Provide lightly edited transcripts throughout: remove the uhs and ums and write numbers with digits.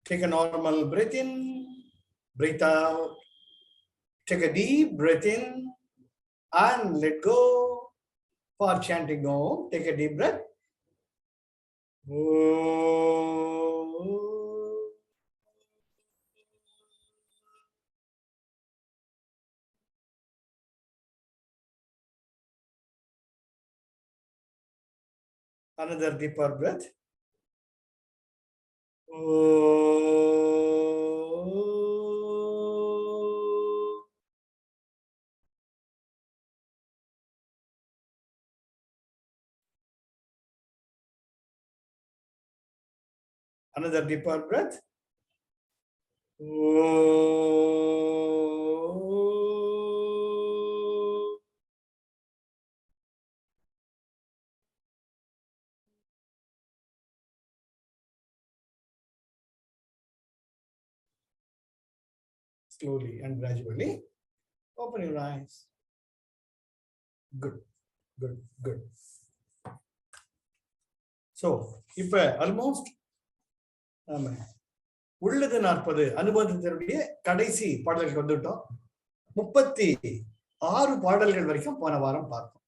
Take a normal breath in, breathe out. Take a deep breath in and let go. For chanting Om, take a deep breath. Another deeper breath. Another deeper breath. Slowly and gradually open your eyes. Good, good, good. So, இப்ப almost உள்ளது 40 அனுபவத்தினுடைய கடைசி பாடல்கள் வந்துட்டோம். 36 பாடல்கள் வரைக்கும் போன வாரம் பார்த்தோம்.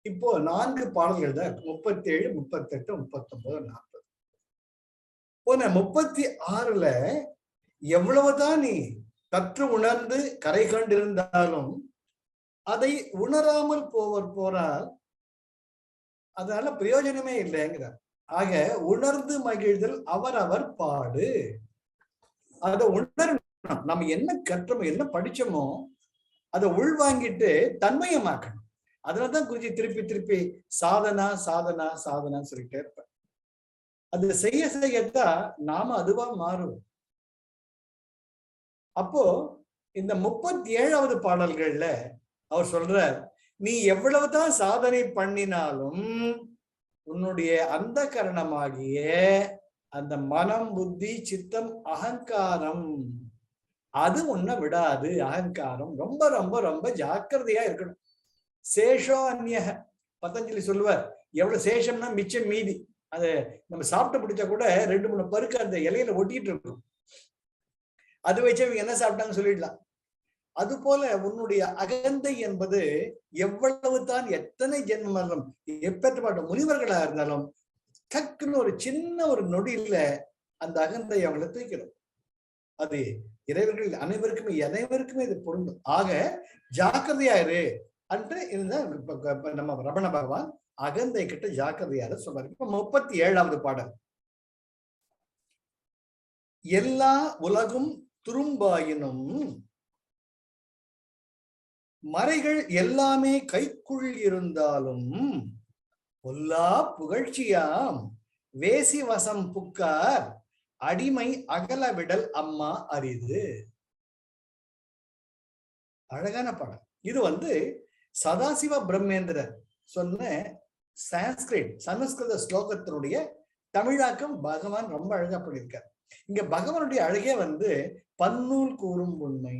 இப்போ 4 பாடல்கள் தான் 37, 38, 39, 40. போன 36ல எவ்வளவுதான் நீ கற்று உணர்ந்து கரை கண்டிருந்தாலும் அதை உணராமல் போறால் அதனால பிரயோஜனமே இல்லைங்கிறார். ஆக உணர்ந்து மகிழ்தல் அவரவர் பாடு. அதை உணரணும். நம்ம என்ன கற்றோமோ என்ன படிச்சோமோ அதை உள்வாங்கிட்டு தன்மயமாக்கணும். அதனாலதான் குருஜி திருப்பி திருப்பி சாதனா சாதனா சாதனா சொல்லிட்டே இருப்பேன். அது செய்ய செய்யத்தான் நாம அதுவா மாறும். அப்போ இந்த 37வது பாடல்கள்ல அவர் சொல்ற, நீ எவ்வளவுதான் சாதனை பண்ணினாலும் உன்னுடைய அந்த கரணமாகிய அந்த மனம், புத்தி, சித்தம், அகங்காரம் அது உன்னை விடாது. அகங்காரம் ரொம்ப ரொம்ப ரொம்ப ஜாக்கிரதையா இருக்கணும். சேஷோ அந்நிய பதஞ்சலி சொல்லுவார், எவ்வளவு சேஷம்னா மிச்சம் மீதி. அதை நம்ம சாப்பிட்டு பிடிச்சா கூட 2-3 பருக்கு அந்த இலையில ஒட்டிட்டு இருக்கும். அது வச்சு அவங்க என்ன சாப்பிட்டாங்கன்னு சொல்லிடலாம். அது போல உன்னுடைய அகந்தை என்பது எவ்வளவு தான் எத்தனை ஜென்மம் இருந்தாலும் எப்பேற்பட்ட முனிவர்களா இருந்தாலும் டக்குன்னு ஒரு சின்ன ஒரு நொடியில அந்த அகந்தை அவங்களை தூக்கிடும். அது இறைவர்கள் அனைவருக்குமே இது பொருந்தும். ஆக ஜாக்கிரதையாரு அன்று நம்ம ரமண பகவான் அகந்தை கிட்ட ஜாக்கிரதையாரு சொல்றாரு. இப்ப 37வது பாடல். எல்லா உலகும் துரும்பாயினும் மறைகள் எல்லாமே கைக்குள் இருந்தாலும் பொல்லா புகழ்ச்சியாம் வேசி வசம் புக்கார் அடிமை அகலவிடல் அம்மா அரிது. அழகான பாடல். இது சதாசிவ பிரம்மேந்திரர் சொன்ன சமஸ்கிருத ஸ்லோகத்தினுடைய தமிழாக்கம் பகவான் ரொம்ப அழகா பண்ணியிருக்கார். இங்க பகவானுடைய அழகே பன்னூல் கூறும் உண்மை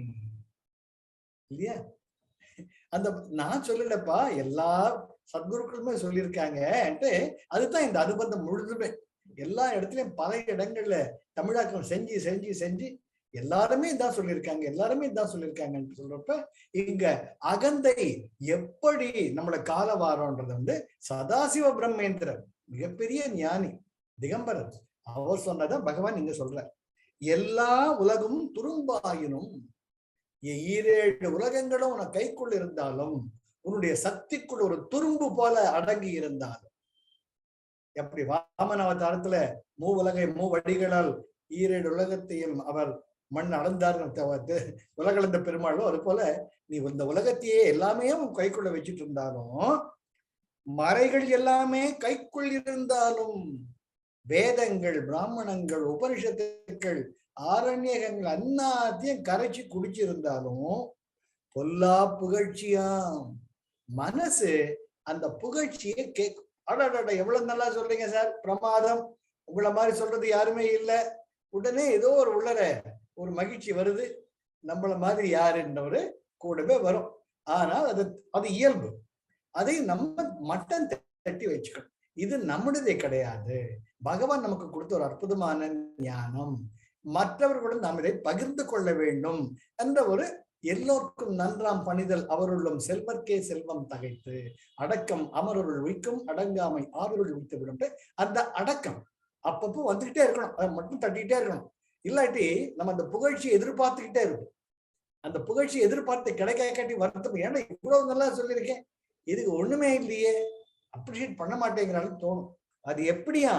இல்லையா? அந்த நான் சொல்லலப்பா, எல்லா சத்குருக்களுமே சொல்லியிருக்காங்க. அதுதான் இந்த அனுபந்தம் முழுதுமே எல்லா இடத்துலயும் பல இடங்கள்ல தமிழாக்கம் செஞ்சு செஞ்சு செஞ்சு எல்லாருமே இதான் சொல்லியிருக்காங்கன்னு சொல்றப்ப இங்க அகந்தை எப்படி நம்மள கால வாரம்ன்றது சதாசிவ பிரம்மேந்திரர் மிகப்பெரிய ஞானி திகம்பரர் அவர் சொன்னதை பகவான் இங்க சொல்ற. எல்லா உலகும் துரும்பாயினும் 7 உலகங்களும் உன கைக்குள் இருந்தாலும் உன்னுடைய சக்திக்குள் ஒரு துரும்பு போல அடங்கி இருந்தாலும், எப்படி வாமன அவதாரத்துல மூவடிகளால் 7 உலகத்தையும் அவர் மண் அளந்தார் உலகளந்த பெருமாளோ, அது போல நீ இந்த உலகத்தையே எல்லாமே உன் கைக்குள்ள வச்சுட்டு இருந்தாலும், மறைகள் எல்லாமே கைக்குள் இருந்தாலும், வேதங்கள், பிராமணங்கள், உபனிஷத்துக்கள், ஆரண்யகங்கள் அன்னாத்தையும் கரைச்சி குடிச்சிருந்தாலும் பொல்லா புகழ்ச்சியாம் மனசு அந்த புகழ்ச்சியை கேட்கும். அடடட எவ்வளவு நல்லா சொல்றீங்க சார், பிரமாதம், உங்களை மாதிரி சொல்றது யாருமே இல்லை. உடனே ஏதோ ஒரு உள்ளர ஒரு மகிழ்ச்சி வருது, நம்மள மாதிரி யாருன்றவரு கூடவே வரும். ஆனால் அது இயல்பு. அதை நம்ம மட்டம் தட்டி வச்சுக்கணும். இது நம்முடையதே கிடையாது. பகவான் நமக்கு கொடுத்த ஒரு அற்புதமான ஞானம். மற்றவர்களுடன் நாம் இதை பகிர்ந்து கொள்ள வேண்டும் என்ற ஒரு எல்லோருக்கும் நன்றாம் பணிதல் அவருள்ளும் செல்வர்க்கே செல்வம் தகைத்து அடக்கம் அமருள் உய்க்கும் அடங்காமை ஆறுள் உய்த்து விடும். அந்த அடக்கம் அப்பப்போ வந்துகிட்டே இருக்கணும், அதை மட்டும் தட்டிக்கிட்டே இருக்கணும். இல்லாட்டி நம்ம அந்த புகழ்ச்சியை எதிர்பார்த்துக்கிட்டே இருக்கும். அந்த புகழ்ச்சி எதிர்பார்த்து கிடைக்காட்டி வருத்தம், ஏன்னா இவ்வளவு நல்லா சொல்லியிருக்கேன், இதுக்கு ஒண்ணுமே இல்லையே, அப்ரிஷியேட் பண்ண மாட்டேங்கிறான்னு தோணும். அது எப்படியா?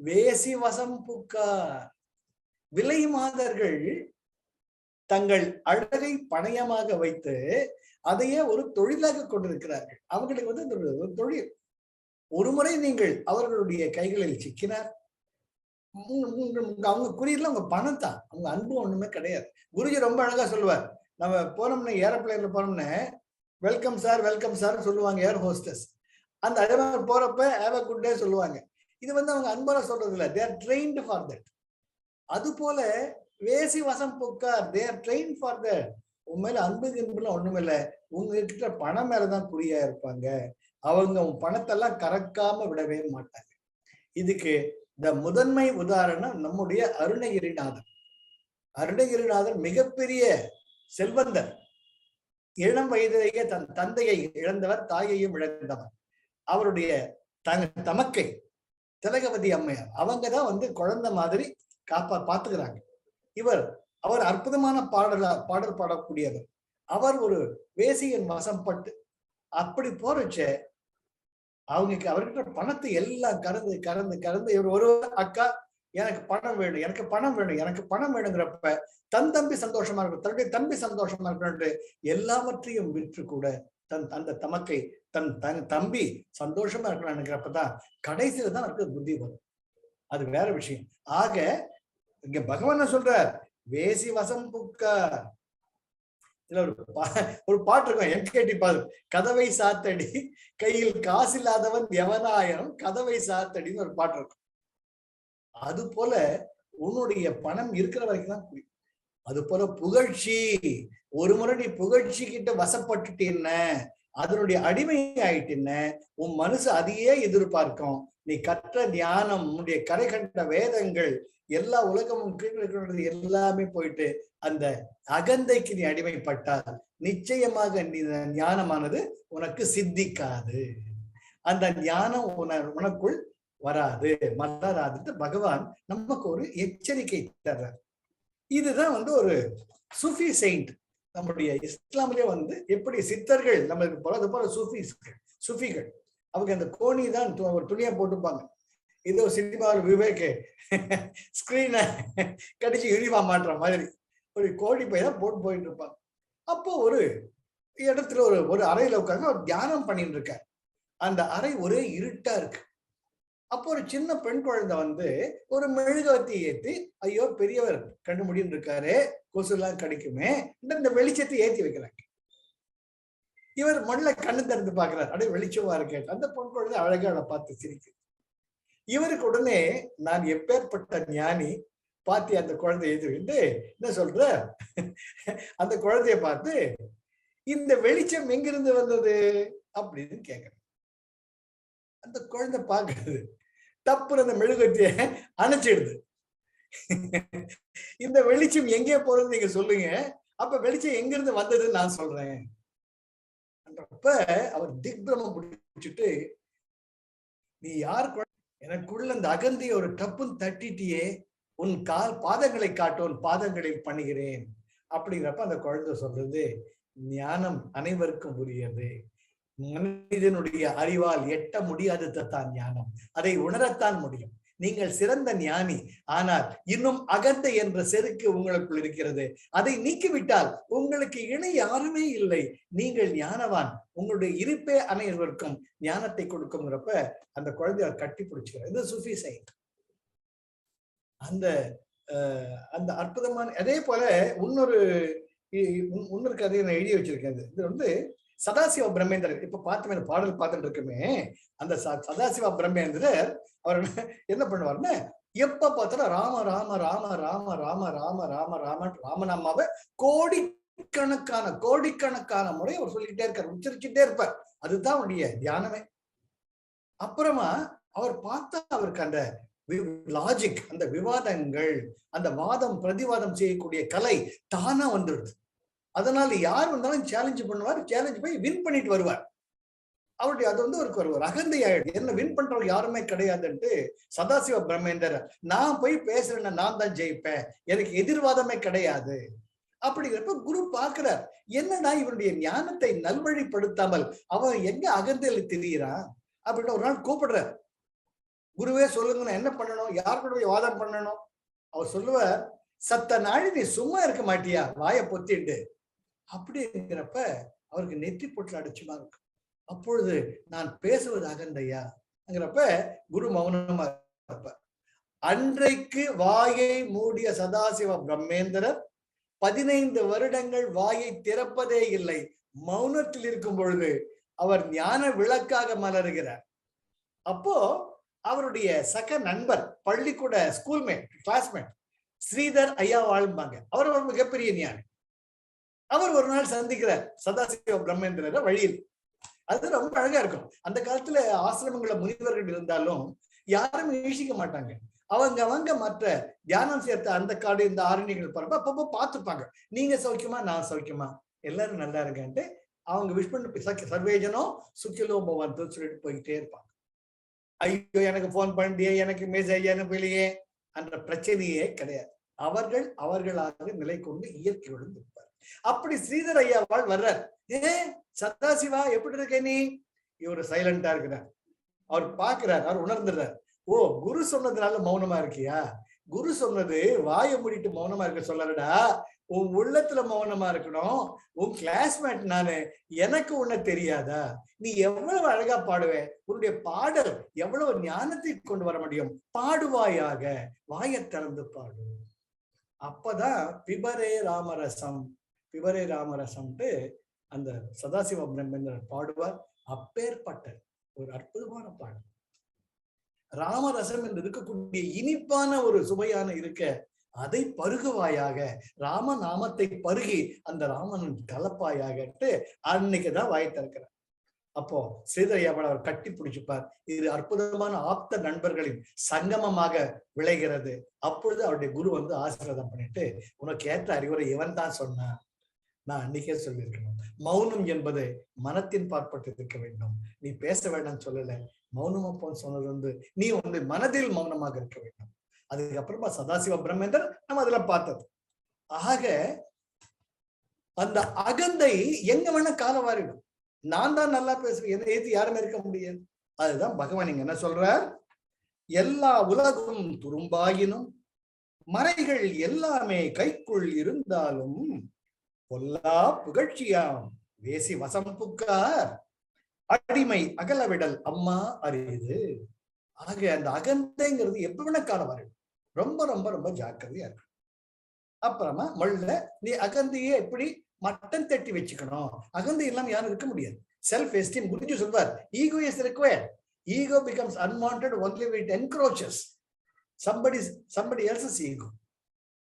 வேசி வசம் புக்கார். விலை மாதர்கள் தங்கள் அழகை பணயமாக வைத்து அதையே ஒரு தொழிலாக கொண்டிருக்கிறார்கள். அவங்களுக்கு ஒரு தொழில். ஒரு முறை நீங்கள் அவர்களுடைய கைகளில் சிக்கினார், அவங்க குறியீடுல உங்க பணம் தான், அவங்க அன்பு ஒண்ணுமே கிடையாது. குருஜி ரொம்ப அழகா சொல்லுவார், நம்ம போனோம்னா ஏரோப்ளைன்ல போனோம்னா வெல்கம் சார் வெல்கம் சார் சொல்லுவாங்க ஏர் ஹோஸ்டஸ். அந்த அழகாக போறப்ப ஹேவ் அ குட் டே சொல்லுவாங்க. இது அவங்க அன்பால சொல்றது இல்லை, they are trained for that. அது போல வேசி வசம் புக்கார், they are train for that. உன் மேல அன்பு என்பதுல ஒண்ணும் இல்லை, உங்ககிட்ட பணம் மேலதான் குறியா இருப்பாங்க. அவங்க உன் பணத்தெல்லாம் கறக்காம விடவே மாட்டாங்க. இதுக்கு இந்த முதன்மை உதாரணம் நம்முடைய அருணகிரிநாதர். அருணகிரிநாதர் மிகப்பெரிய செல்வந்தர். இளம் வயதிலேயே தன் தந்தையை இழந்தவர், தாயையும் இழந்தவர். அவருடைய தமக்கை திலகவதி அம்மையார் அவங்கதான் குழந்தை மாதிரி பாத்துக்கிறாங்க. அவர் அற்புதமான பாடல் பாடக்கூடியவர். அவர் ஒரு வேசியின் வசப்பட்டு அப்படி போறச்ச அவர்கிட்ட பணத்தை எல்லாம் கறந்து கறந்து கறந்து இவர் ஒரு அக்கா எனக்கு பணம் வேணும், எனக்கு பணம் வேணும், எனக்கு பணம் வேணுங்கிறப்ப தன் தம்பி சந்தோஷமா இருக்கணும், தன்னுடைய தம்பி சந்தோஷமா இருக்கணும், எல்லாவற்றையும் விற்று கூட அந்த தமக்கை தன் தம்பி சந்தோஷமா இருக்கணும் நினைக்கிறப்பதான் கடைசியில தான் அவருக்கு புத்தி வரும். அது வேற விஷயம். ஆக இங்க பகவான் சொல்றார், வேசி வசம் புக்கார். ஒரு பாட்டு இருக்கும், எம்கேடி பாரு, கதவை சாத்தடி கையில் காசு இல்லாதவன் எவனாயிரம் கதவை சாத்தடின்னு ஒரு பாட்டு இருக்கும். அது போல உன்னுடைய பணம் இருக்கிற வரைக்கும் தான் புரியும். அது போல புகழ்ச்சி, ஒரு முறை நீ புகழ்ச்சி கிட்ட வசப்பட்டுட்டேன்ன, அதனுடைய அடிமை ஆயிட்டேன்ன, உன் மனசு அதையே எதிர்பார்க்கும். நீ கற்ற ஞானம், உன்னுடைய கரை கண்ட வேதங்கள், எல்லா உலகமும் கீழே எல்லாமே போயிட்டு அந்த அகந்தைக்கு நீ அடிமைப்பட்டால் நிச்சயமாக நீ ஞானமானது உனக்கு சித்திக்காது. அந்த ஞானம் உனக்குள் வராது, மலராது. பகவான் நமக்கு ஒரு எச்சரிக்கை தர்றார். இதுதான் ஒரு சூஃபி செயின்ட். நம்முடைய இஸ்லாமிலே எப்படி சித்தர்கள் நம்மளுக்கு போறது போல சூஃபிகள் அவங்க அந்த கோணி தான் ஒரு துணியா போட்டுப்பாங்க. இதோ சினிமாவில் விவேக் ஸ்கிரீனை கடிச்சு யூனிஃபார்ம் மாட்டுற மாதிரி ஒரு கோழி பை தான் போயிட்டு இருப்பாங்க. அப்போ ஒரு இடத்துல ஒரு அறையில உட்காந்து ஒரு தியானம் பண்ணிட்டு இருக்க. அந்த அறை ஒரே இருட்டா இருக்கு. அப்போ ஒரு சின்ன பெண் குழந்தை ஒரு மெழுகுவர்த்தி ஏத்தி, ஐயோ பெரியவர் கண்டு முடின்னு இருக்காரு, கொசு எல்லாம் கிடைக்குமே, இந்த வெளிச்சத்தை ஏத்தி வைக்கிறாங்க. இவர் மண்ணில கண்ணு திறந்து பாக்குறாரு, அப்படியே வெளிச்சமா இருக்கு. அந்த பெண் குழந்தை அழகா அவளை பார்த்து சிரிக்கு. இவருக்கு உடனே நான் எப்பேற்பட்ட ஞானி பாத்தி அந்த குழந்தை ஏத்துக்கிட்டு என்ன சொல்ற, அந்த குழந்தைய பார்த்து இந்த வெளிச்சம் எங்கிருந்து வந்தது அப்படின்னு கேக்குறேன். அந்த குழந்தை பாக்குறது தப்புற அந்த மெழுகுவர்த்திய அணைச்சிடுது. இந்த வெளிச்சம் எங்கே போறது நீங்க சொல்லுங்க, அப்ப வெளிச்சம் எங்கிருந்து வந்ததுன்னு நான் சொல்றேன். அப்ப அவர் திக்பிரமம் பிடிச்சிட்டு, நீ யார், எனக்குள்ள இந்த அகந்திய ஒரு டப்புன்னு தட்டிட்டியே, உன் பாதங்களை காட்டு, உன் பாதங்களில் பண்ணுகிறேன் அப்படிங்கிறப்ப அந்த குழந்தை சொல்றது, ஞானம் அனைவருக்கும் உரியது, மனிதனுடைய அறிவால் எட்ட முடியாது தான் ஞானம், அதை உணரத்தான் முடியும். நீங்கள் சிறந்த ஞானி, ஆனால் இன்னும் அகந்தை என்ற செருக்கு உங்களுக்குள் இருக்கிறது. அதை நீக்கிவிட்டால் உங்களுக்கு இணை யாருமே இல்லை. நீங்கள் ஞானவான், உங்களுடைய இருப்பே அனைவருக்கும் ஞானத்தை கொடுக்கும்ங்கிறப்ப அந்த குழந்தைய கட்டி பிடிச்சுக்கிறார். இது சூஃபி சைட். அந்த அற்புதமான, அதே போல இன்னொரு கதையை நான் எழுதி வச்சிருக்கேன். இது சதாசிவ பிரம்மேந்திரர். இப்ப பார்த்தமே பாடல் பார்த்துட்டு இருக்குமே, அந்த சதாசிவ பிரம்மேந்திரர் அவர் என்ன பண்ணுவார்னா, எப்ப பார்த்தாலும் ராம ராம ராம ராம ராம ராம ராம ராம ராமநாமாவை கோடிக்கணக்கான முறை அவர் சொல்லிக்கிட்டே இருக்கார், உச்சரிச்சுட்டே இருப்பார். அதுதான் அவருடைய தியானமே. அப்புறமா அவர் பார்த்தா அவருக்கு அந்த லாஜிக், அந்த விவாதங்கள், அந்த வாதம் பிரதிவாதம் செய்யக்கூடிய கலை தானா வந்துடுது. அதனால யார் வந்தாலும் சேலஞ்ச் பண்ணுவார், சேலஞ்ச் போய் வின் பண்ணிட்டு வருவார். அவருடைய அது வந்து ஒரு அகந்தை ஆயிடுது. என்ன வின் பண்றவங்க யாருமே கிடையாதுன்ட்டு சதாசிவ பிரம்மேந்தர், நான் போய் பேசுறேன்னா நான் தான் ஜெயிப்பேன், எனக்கு எதிர்வாதமே கிடையாது அப்படிங்கிறப்ப குரு பாக்குறார், என்னடா இவருடைய ஞானத்தை நல்வழிப்படுத்தாமல் அவன் எங்க அகந்தையில திரியிறான் அப்படின்னு ஒரு நாள் கூப்பிடுறார். குருவே சொல்லுங்க, நான் என்ன பண்ணணும், யார் கூட வாதம் பண்ணணும்? அவர் சொல்லுவார், சத்த நாளி நீ சும்மா இருக்க மாட்டியா வாயை பொத்திட்டு அப்படிங்கிறப்ப அவருக்கு நெற்றி பொட்டில் அடிச்சுமா இருக்கு. அப்பொழுது நான் பேசுவது அகந்தையாங்கிறப்ப குரு மௌனமா இருப்ப. அன்றைக்கு வாயை மூடிய சதாசிவ பிரம்மேந்திரர் 15 வருடங்கள் வாயை திறப்பதே இல்லை. மௌனத்தில் இருக்கும் பொழுது அவர் ஞான விளக்காக மலருகிறார். அப்போ அவருடைய சக நண்பர், பள்ளிக்கூட ஸ்கூல்மேட், கிளாஸ்மேட் ஸ்ரீதர் ஐயா வாழ்ந்தாங்க. அவர் ஒரு மிகப்பெரிய ஞானி. அவர் ஒரு நாள் சந்திக்கிறார் சதாசிவ பிரம்மேந்திரரை வழியில். அது ரொம்ப அழகா இருக்கும். அந்த காலத்துல ஆசிரமங்கள முனிவர்கள் இருந்தாலும் யாரும் ஈசிக்க மாட்டாங்க. அவங்க மற்ற தியானம் சேர்த்த அந்த காடு இந்த ஆரணிகள் போறப்ப அப்பப்போ பார்த்துப்பாங்க, நீங்க சௌக்கியமா, நான் சௌக்கியமா, எல்லாரும் நல்லா இருக்கேன்ட்டு அவங்க விஷ் பண்ணி சர்வேஜனோ சுக்கிலோ பவந்து சொல்லிட்டு போயிட்டே இருப்பாங்க. ஐயோ எனக்கு போன் பண்ணியே, எனக்கு மெசேஜ் அனுப்பலையே என்ற பிரச்சனையே கிடையாது. அவர்களாக நிலை கொண்டு இயற்கையுடன் இருப்பார். அப்படி ஸ்ரீதர் ஐயாவால் வர்றார். சதாசிவா எப்படி இருக்க நீ? இவரு சைலண்டா இருக்கிறார். அவர் பாக்குறார், அவர் உணர்ந்துடுறார். ஓ, குரு சொன்னதுனால மௌனமா இருக்கியா? குரு சொன்னது வாயை மூடிட்டு மௌனமா இருக்க சொல்லடா, உன் உள்ளத்துல மௌனமா இருக்கணும். உன் கிளாஸ்மேட் நானு, எனக்கு உன்ன தெரியாதா? நீ எவ்வளவு அழகா பாடுவே, உன்னுடைய பாடல் எவ்வளவு ஞானத்தை கொண்டு வர முடியும், பாடுவாயாக, வாயை திறந்து பாடு. அப்பதான் பிபரே ராமரசம், பிபரே ராமரசம்ட்டு அந்த சதாசிவ பிரம்மேந்திரர் பாடுவார். அப்பேற்பட்ட ஒரு அற்புதமான பாடல். ராமரசம் என்று இருக்கக்கூடிய இனிப்பான ஒரு சுவையான இருக்க, அதை பருகுவாயாக, ராம நாமத்தை பருகி அந்த ராமனின் கலப்பாயாகட்டு அன்னைக்குதான் வாய் திறக்கிறார். அப்போ ஸ்ரீதரையாவன் அவர் கட்டி பிடிச்சுப்பார். இது அற்புதமான ஆப்த நண்பர்களின் சங்கமமாக விளைகிறது. அப்பொழுது அவருடைய குரு வந்து ஆசீர்வாதம் பண்ணிட்டு, உனக்கு ஏற்ற அறிவுரை இவன் தான் சொன்னான், நான் அன்னைக்கே சொல்லியிருக்கணும். மௌனம் என்பது மனத்தின் பாற்பட்டு இருக்க வேண்டும், நீ பேச வேண்டாம் சொல்லல, மௌனமா போன்னு சொன்னது வந்து நீ வந்து மனதில் மௌனமாக இருக்க வேண்டும். அதுக்கப்புறமா சதாசிவ பிரம்மேந்தர் நம்ம அதுல பார்த்தது. ஆக அந்த அகந்தை எங்க வேணா காலவாரிடும். நான் தான் நல்லா பேசுறேன், என்ன ஏத்தி யாருமே இருக்க முடியாது. அதுதான் பகவான் இங்க என்ன சொல்றார், எல்லா உலகும் துரும்பாயினும் மறைகள் எல்லாமே கைக்குள் இருந்தாலும் பொல்லா புகழ்ச்சியாம் வேசி வசம்புக்கார் அடிமை அகலவிடல் அம்மா அறியுது. ஆக அந்த அகந்தைங்கிறது எப்ப வேணா காலம் வரும். ரொம்ப ரொம்ப ரொம்ப ஜாக்கிரதையா இருக்கு. அப்புறமா மொள்ள நீ அகந்தையே எப்படி மட்டன் தட்டி வச்சுக்கணும். அகந்தை இல்லாம யாரும் இருக்க முடியாது. செல்ஃப் எஸ்டீம் குருஜி சொல்வார், ego is required. Ego becomes unwanted only when it encroaches somebody else's ego.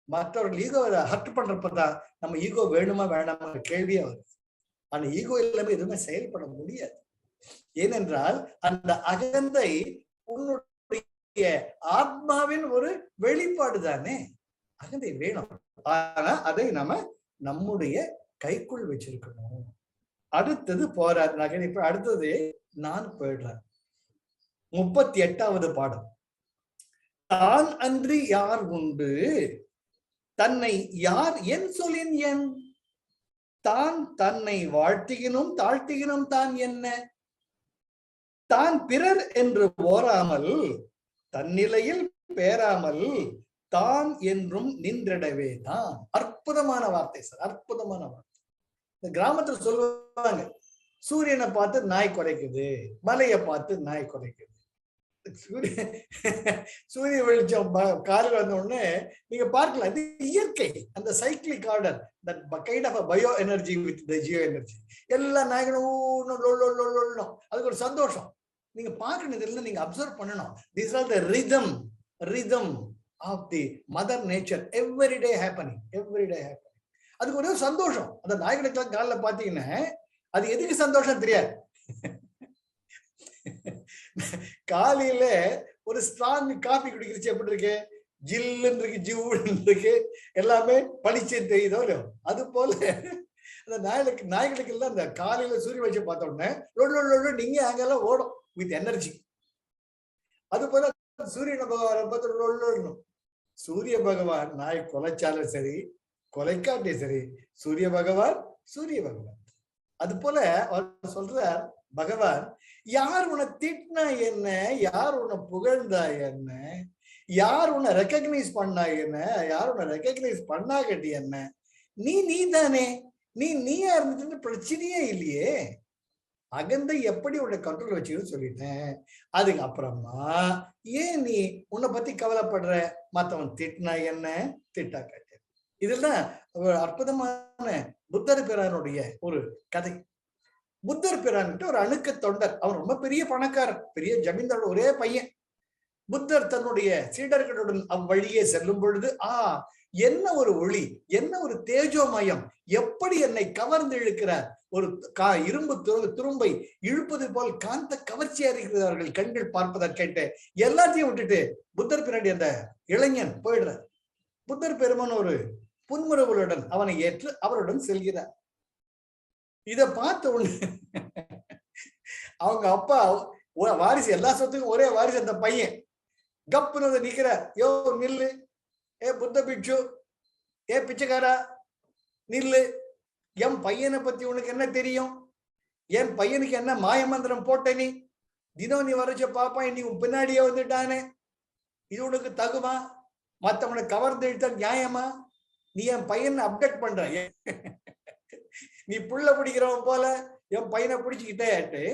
மற்றவர்கள் ஈகோவை ஹர்ட் பண்றப்பதான் நம்ம ஈகோ வேணுமா வேணாமா கேள்வியே வருது. ஆனா ஈகோ இல்லாம எதுவுமே செயல்பட முடியாது. ஏனென்றால் அந்த அகந்தை உன்னுடைய ஆத்மாவின் ஒரு வெளிப்பாடு தானே. அகந்தை வேணும், ஆனா அதை நம்ம நம்முடைய கைக்குள் வச்சிருக்கணும். அடுத்தது போறார் நகன். இப்ப அடுத்தது நான் போயிடுறேன். 38வது பாடம். தான் அன்றி யார் உண்டு, தன்னை யார் என் சொல்லின் என், தான் தன்னை வாழ்த்தியினும் தாழ்த்தியினும் தான் என்ன, தான் பிறர் என்று ஓராமல் தன்னிலையில் பேராமல் தான் என்றும் நின்றிடவே தான். அற்புதமான வார்த்தை சார், அற்புதமான வார்த்தை. இந்த கிராமத்துல சொல்லுவாங்க, சூரியனை பார்த்து நாய் குறைக்குது, மலையை பார்த்து நாய் குறைக்குது. சூரிய வெளிச்சம் காலையில் வந்த உடனே நீங்க பார்க்கலாம், இது இயற்கை. அந்த cyclic order, that kind of bio energy with the geo energy. எல்லா நாய்களும் அதுக்கு ஒரு சந்தோஷம். நீங்க பார்க்கணும், இதெல்லாம் நீங்க அப்சர்வ் பண்ணணும். This are the rhythm of the mother nature, everyday happening. அதுக்கு ஒரு சந்தோஷம். அந்த நாய்களுக்கெல்லாம் காலில் பார்த்தீங்கன்னா அது எதுக்கு சந்தோஷம் தெரியாது. காலையில ஒரு ஸ்ட்ராங் காபி குடிக்கிறச்சு எப்படி இருக்கு, ஜில்லுன்னு இருக்கு, ஜிவ்வுன்னு இருக்கு, எல்லாமே பளிச்சு தெரியுதோ இல்லையோ. அது போல அந்த நாய்களுக்கு எல்லாம் அந்த காலையில சூரிய வெளிச்சம் பார்த்த உடனே நீங்க அங்கெல்லாம் ஓடும் வித் எனர்ஜி. அது போல சூரியனை பகவானை பார்த்து சூரிய பகவான் நாய் கொலைச்சாலும் சரி கொலைக்காட்டே சரி, சூரிய பகவான் சூரிய பகவான். அது போல அவர் சொல்றார் பகவான், யார் உன்னை திட்டினா என்ன, யார் உன்னை புகழ்ந்தா என்ன, யார் உன்னை ரெக்கக்னைஸ் பண்ணா என்ன, யார் உன்னை ரெக்கக்னைஸ் பண்ணா கட்டி என்ன, நீ தானே, நீயா இருந்துட்டு பிரச்சனையே இல்லையே. அகந்தை எப்படி உன்னை கண்ட்ரோல் வச்சுன்னு சொல்லிட்டேன். அதுக்கு அப்புறமா ஏன் நீ உன்னை பத்தி கவலைப்படுற, மத்தவன் திட்டினா என்ன திட்டா கட்டு. இதெல்லாம் ஒரு அற்புதமான புத்தர் பிரானுடைய ஒரு கதை. புத்தர் பிரான்ட்டு ஒரு அணுக்க தொண்டர், அவர் ரொம்ப பெரிய பணக்காரர், பெரிய ஜமீன்தாரோட ஒரே பையன். புத்தர் தன்னுடைய சீடர்களுடன் அவ்வழியே செல்லும் பொழுது என்ன ஒரு ஒளி, என்ன ஒரு தேஜோமயம், எப்படி என்னை கவர்ந்து இழுக்கிறார். ஒரு இரும்பு துரும்பை இழுப்பது போல் காந்த கவர்ச்சியா இருக்கிறார்கள் கண்கள் பார்ப்பதற்கேட்டு. எல்லாத்தையும் விட்டுட்டு புத்தர் பின்னாடி அந்த இளைஞன் போயிடுறார். புத்தர் பெருமான் ஒரு புன்முறுவலுடன் அவனை ஏற்று அவருடன் செல்கிறார். இத பார்த்த உடனே அவங்க அப்பா வாரிசு, எல்லா சொத்துக்கும் ஒரே வாரிசு அந்த பையன், கப்புன்னு நிக்கிறார். யோ நில்லு, ஏ புத்த பிட்சு, ஏ பிச்சைக்காரா நில்லு, என் பையனை பத்தி உனக்கு என்ன தெரியும், என் பையனுக்கு என்ன மாயமந்திரம் போட்ட, நீ தினம் நீ வரைச்ச பாப்பா நீ உன் பின்னாடியே வந்துட்டானே, இது உனக்கு தகுமா, மத்தவனை கவர்ந்து இழுத்த நியாயமா, நீ என் பையனை அப்டேட் பண்ற, நீ புள்ள பிடிக்கிறவன் போல என் பையனை பிடிச்சுக்கிட்டே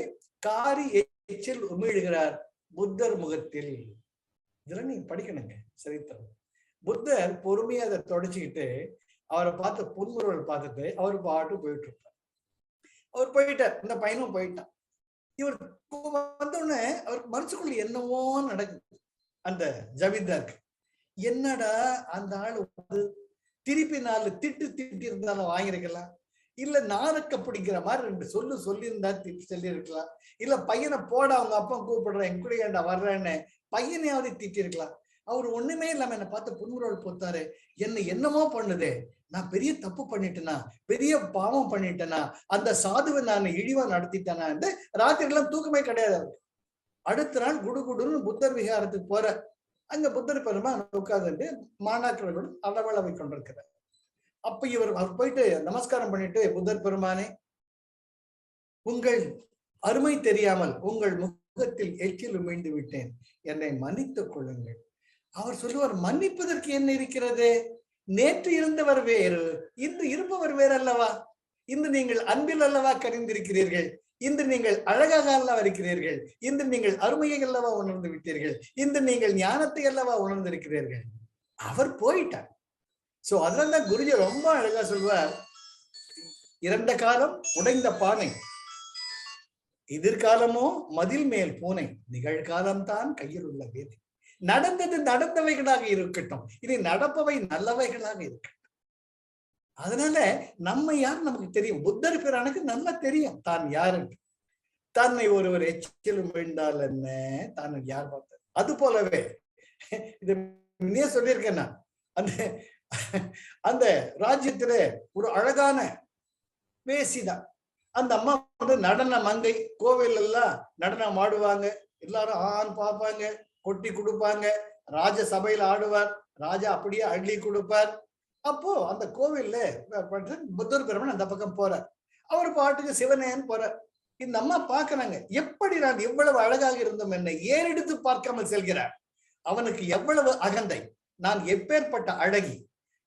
காரி எச்சில் உமிழுகிறார் புத்தர் முகத்தில். இதெல்லாம் நீங்க படிக்கணுங்க சரித்திரம். புத்தர் பொறுமையா அதை தொடச்சுக்கிட்டு அவரை பார்த்து புன்முறுவல் பார்த்துட்டு அவர் பாட்டு போயிட்டு இருப்பார். அவர் போயிட்டார், இந்த பையனும் போயிட்டான். இவர் வந்தோடனே அவருக்கு மனசுக்குள்ள என்னவோ நடக்குது. அந்த ஜமீன்தாருக்கு என்னடா அந்த ஆள் திருப்பி 4 திட்டு இருந்தாலும் வாங்கிருக்கலாம், இல்ல நாரக்க பிடிக்கிற மாதிரி 2 சொல்லியிருந்தா திட்டு சொல்லியிருக்கலாம், இல்ல பையனை போட அவங்க அப்பா கூப்பிடுறேன் என் கூட ஏண்டா வர்றேன்னு பையனையாவது திட்டி இருக்கலாம். அவர் ஒண்ணுமே இல்லாம என்னை பார்த்து புன்முறுவல் போத்தாரு. என்னமோ பண்ணுதே, நான் பெரிய தப்பு பண்ணிட்டேனா, பெரிய பாவம் பண்ணிட்டேனா, அந்த சாதுவை நான் இழிவா நடத்திட்டேனா, ராத்திரி எல்லாம் தூக்கமே கிடையாது. அடுத்த நாள் குடுகுடுன்னு புத்தர் விகாரத்துக்கு போற. அங்க புத்தர் பெருமான் உட்கார்ந்து மாணாக்கர்களுடன் அளவளவை கொண்டிருக்கிறார். அப்ப அவர் போயிட்டு நமஸ்காரம் பண்ணிட்டு, புத்தர் பெருமானே, உங்கள் அருமை தெரியாமல் உங்கள் முகத்தில் எச்சில் உமிழ்ந்து விட்டேன், என்னை மன்னித்துக் கொள்ளுங்கள். அவர் சொல்லுவார், மன்னிப்பதற்கு என்ன இருக்கிறது, நேற்று இருந்தவர் வேறு, இன்று இருப்பவர் வேறு அல்லவா, இன்று நீங்கள் அன்பில் அல்லவா கனிந்திருக்கிறீர்கள், இன்று நீங்கள் அழகாக அல்லவா இருக்கிறீர்கள், இன்று நீங்கள் அருமையை அல்லவா உணர்ந்து விட்டீர்கள், இன்று நீங்கள் ஞானத்தை அல்லவா உணர்ந்திருக்கிறீர்கள். அவர் போயிட்டார். சோ அதனால குருஜி ரொம்ப அழகா சொல்வார், இறந்த காலம் உடைந்த பானை, எதிர்காலமோ மதில் மேல் பூனை, நிகழ்காலம் தான் கையில் உள்ள வேதி. நடந்தது நடந்தவைகளாக இருக்கட்டும், இனி நடப்பவை நல்லவைகளாக இருக்கட்டும். அதனால நம்ம யார் நமக்கு தெரியும். புத்தர் பிரானுக்கு நல்லா தெரியும் தான் யாருன்னு. தன்னை ஒருவர் எச்சிலும் விழுந்தால் என்ன, தான் யார் பார்த்தார். அது போலவே இது முன்னே சொல்லியிருக்கேன் நான், அந்த ராஜ்யத்துல ஒரு அழகான வேசிதான். அந்த அம்மா வந்து நடன மங்கை, கோவில் எல்லாம் நடனம் ஆடுவாங்க, எல்லாரும் ஆண் பார்ப்பாங்க, கொட்டி கொடுப்பாங்க, ராஜ சபையில ஆடுவார், ராஜா அப்படியே அள்ளி கொடுப்பார். அப்போ அந்த கோவில்ல புத்தர் பெருமான் அந்த பக்கம் போறார், அவர் பாட்டுக்கு சிவனேன்னு போறார். இந்த அம்மா பாக்குறாங்க, எப்படி நான் எவ்வளவு அழகாக இருந்தோம் என்னை ஏறெடுத்து பார்க்காமல் செல்கிறார். அவனுக்கு எவ்வளவு அகந்தை, நான் எப்பேற்பட்ட அழகி,